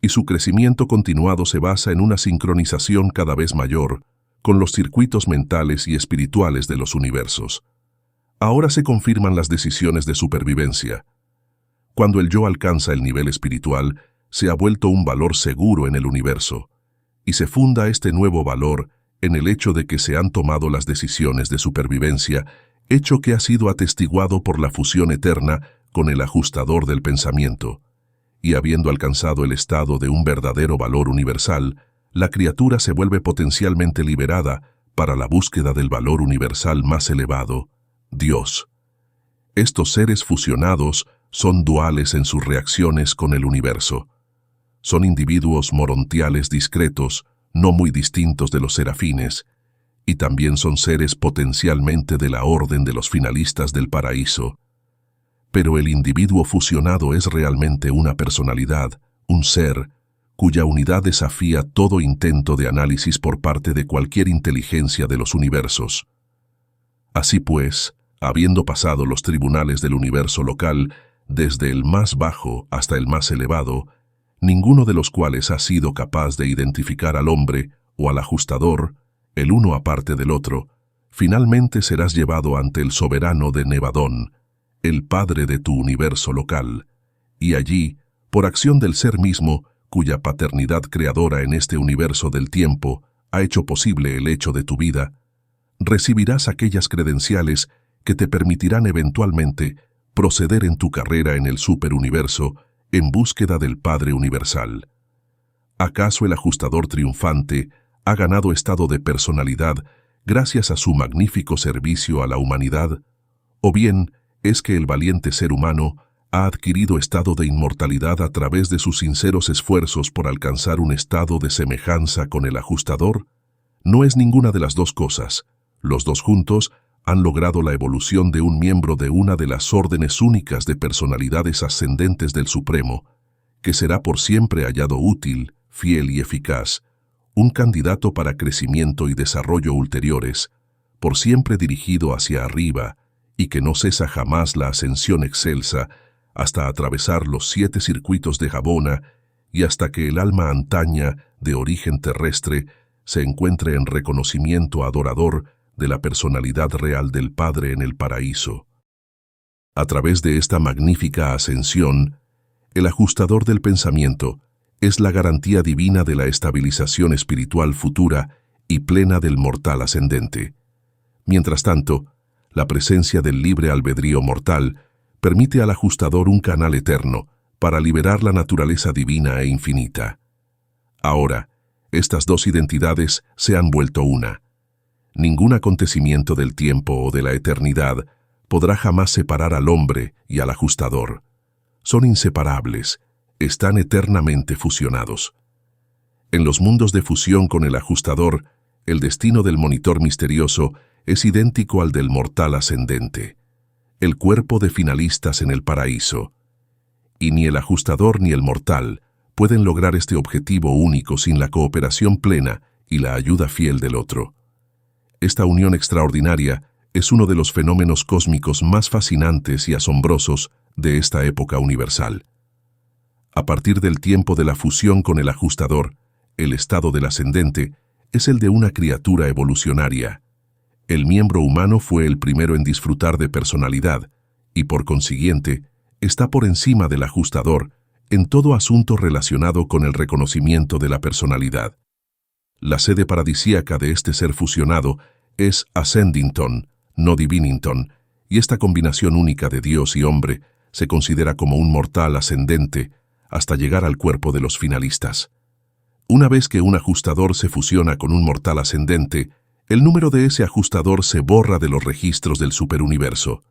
y su crecimiento continuado se basa en una sincronización cada vez mayor con los circuitos mentales y espirituales de los universos. Ahora se confirman las decisiones de supervivencia. Cuando el yo alcanza el nivel espiritual, se ha vuelto un valor seguro en el universo, y se funda este nuevo valor en el hecho de que se han tomado las decisiones de supervivencia, hecho que ha sido atestiguado por la fusión eterna con el ajustador del pensamiento. Y habiendo alcanzado el estado de un verdadero valor universal, la criatura se vuelve potencialmente liberada para la búsqueda del valor universal más elevado, Dios. Estos seres fusionados son duales en sus reacciones con el universo. Son individuos morontiales discretos, no muy distintos de los serafines, y también son seres potencialmente de la orden de los finalistas del paraíso. Pero el individuo fusionado es realmente una personalidad, un ser, cuya unidad desafía todo intento de análisis por parte de cualquier inteligencia de los universos. Así pues, habiendo pasado los tribunales del universo local, desde el más bajo hasta el más elevado, ninguno de los cuales ha sido capaz de identificar al hombre o al ajustador, el uno aparte del otro, finalmente serás llevado ante el soberano de Nevadón, el padre de tu universo local, y allí, por acción del ser mismo, cuya paternidad creadora en este universo del tiempo ha hecho posible el hecho de tu vida, recibirás aquellas credenciales que te permitirán eventualmente proceder en tu carrera en el superuniverso en búsqueda del Padre Universal. ¿Acaso el ajustador triunfante ha ganado estado de personalidad gracias a su magnífico servicio a la humanidad? ¿O bien es que el valiente ser humano ha adquirido estado de inmortalidad a través de sus sinceros esfuerzos por alcanzar un estado de semejanza con el ajustador? No es ninguna de las dos cosas. Los dos juntos han logrado la evolución de un miembro de una de las órdenes únicas de personalidades ascendentes del Supremo, que será por siempre hallado útil, fiel y eficaz, un candidato para crecimiento y desarrollo ulteriores, por siempre dirigido hacia arriba, y que no cesa jamás la ascensión excelsa hasta atravesar los 7 circuitos de Jabona y hasta que el alma antaña de origen terrestre se encuentre en reconocimiento adorador de la personalidad real del Padre en el paraíso. A través de esta magnífica ascensión, el ajustador del pensamiento es la garantía divina de la estabilización espiritual futura y plena del mortal ascendente. Mientras tanto, la presencia del libre albedrío mortal permite al ajustador un canal eterno para liberar la naturaleza divina e infinita. Ahora, estas dos identidades se han vuelto una. Ningún acontecimiento del tiempo o de la eternidad podrá jamás separar al hombre y al ajustador. Son inseparables, están eternamente fusionados. En los mundos de fusión con el ajustador, el destino del monitor misterioso es idéntico al del mortal ascendente, el cuerpo de finalistas en el paraíso. Y ni el ajustador ni el mortal pueden lograr este objetivo único sin la cooperación plena y la ayuda fiel del otro. Esta unión extraordinaria es uno de los fenómenos cósmicos más fascinantes y asombrosos de esta época universal. A partir del tiempo de la fusión con el ajustador, el estado del ascendente es el de una criatura evolucionaria. El miembro humano fue el primero en disfrutar de personalidad y, por consiguiente, está por encima del ajustador en todo asunto relacionado con el reconocimiento de la personalidad. La sede paradisíaca de este ser fusionado es Ascendington, no Divinington, y esta combinación única de Dios y hombre se considera como un mortal ascendente hasta llegar al cuerpo de los finalistas. Una vez que un ajustador se fusiona con un mortal ascendente, el número de ese ajustador se borra de los registros del superuniverso.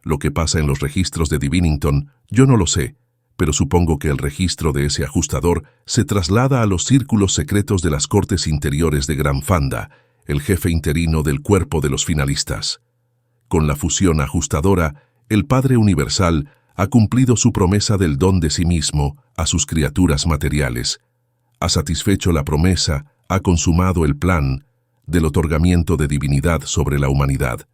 Lo que pasa en los registros de Divinington, yo no lo sé, pero supongo que el registro de ese ajustador se traslada a los círculos secretos de las cortes interiores de Gran Fanda, el jefe interino del cuerpo de los finalistas. Con la fusión ajustadora, el Padre Universal ha cumplido su promesa del don de sí mismo a sus criaturas materiales, ha satisfecho la promesa, ha consumado el plan del otorgamiento de divinidad sobre la humanidad.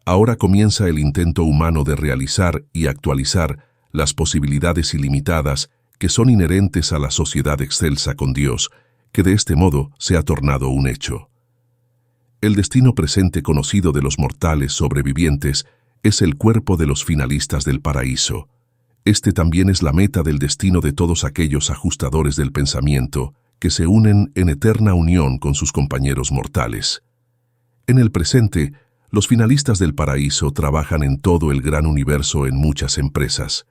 Ahora comienza el intento humano de realizar y actualizar las posibilidades ilimitadas que son inherentes a la sociedad excelsa con Dios, que de este modo se ha tornado un hecho. El destino presente conocido de los mortales sobrevivientes es el cuerpo de los finalistas del paraíso. Este también es la meta del destino de todos aquellos ajustadores del pensamiento que se unen en eterna unión con sus compañeros mortales. En el presente, los finalistas del paraíso trabajan en todo el gran universo en muchas empresas,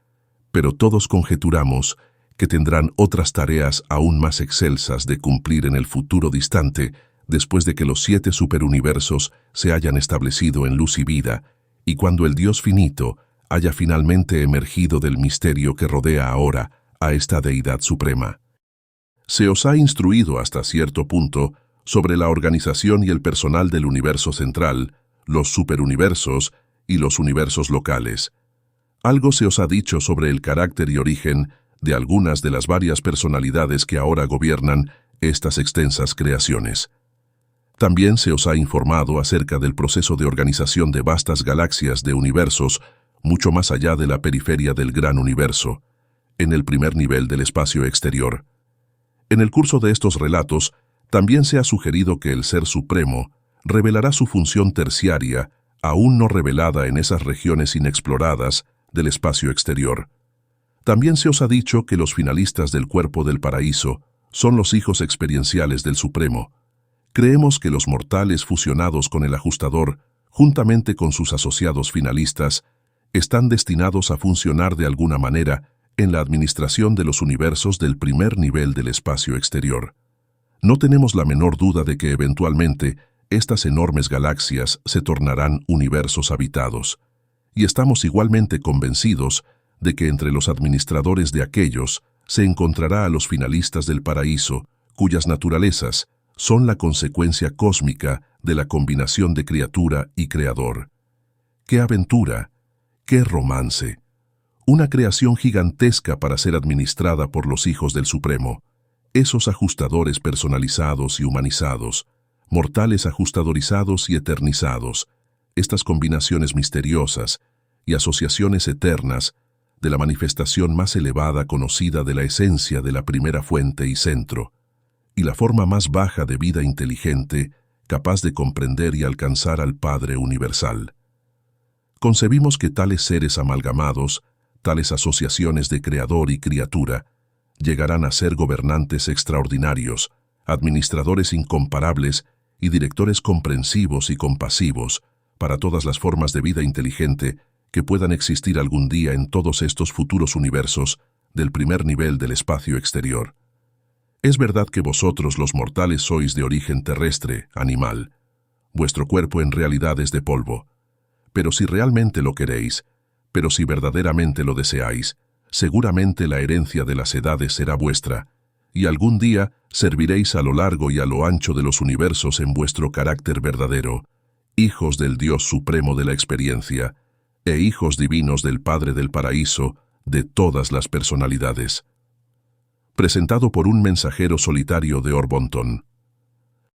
pero todos conjeturamos que tendrán otras tareas aún más excelsas de cumplir en el futuro distante, después de que los 7 superuniversos se hayan establecido en luz y vida, y cuando el Dios finito haya finalmente emergido del misterio que rodea ahora a esta deidad suprema. Se os ha instruido hasta cierto punto sobre la organización y el personal del universo central, los superuniversos y los universos locales. Algo se os ha dicho sobre el carácter y origen de algunas de las varias personalidades que ahora gobiernan estas extensas creaciones. También se os ha informado acerca del proceso de organización de vastas galaxias de universos mucho más allá de la periferia del gran universo, en el primer nivel del espacio exterior. En el curso de estos relatos, también se ha sugerido que el Ser Supremo revelará su función terciaria, aún no revelada en esas regiones inexploradas del espacio exterior. También se os ha dicho que los finalistas del cuerpo del paraíso son los hijos experienciales del Supremo. Creemos que los mortales fusionados con el ajustador, juntamente con sus asociados finalistas, están destinados a funcionar de alguna manera en la administración de los universos del primer nivel del espacio exterior. No tenemos la menor duda de que eventualmente estas enormes galaxias se tornarán universos habitados, y estamos igualmente convencidos de que entre los administradores de aquellos se encontrará a los finalistas del paraíso, cuyas naturalezas son la consecuencia cósmica de la combinación de criatura y creador. ¡Qué aventura! ¡Qué romance! Una creación gigantesca para ser administrada por los hijos del Supremo, esos ajustadores personalizados y humanizados, mortales ajustadorizados y eternizados, estas combinaciones misteriosas y asociaciones eternas de la manifestación más elevada conocida de la esencia de la primera fuente y centro, y la forma más baja de vida inteligente capaz de comprender y alcanzar al Padre Universal. Concebimos que tales seres amalgamados, tales asociaciones de creador y criatura, llegarán a ser gobernantes extraordinarios, administradores incomparables y directores comprensivos y compasivos para todas las formas de vida inteligente que puedan existir algún día en todos estos futuros universos del primer nivel del espacio exterior. Es verdad que vosotros los mortales sois de origen terrestre, animal. Vuestro cuerpo en realidad es de polvo. Pero si realmente lo queréis, pero si verdaderamente lo deseáis, seguramente la herencia de las edades será vuestra, y algún día serviréis a lo largo y a lo ancho de los universos en vuestro carácter verdadero, hijos del Dios supremo de la experiencia, e hijos divinos del Padre del paraíso, de todas las personalidades. Presentado por un mensajero solitario de Orbonton.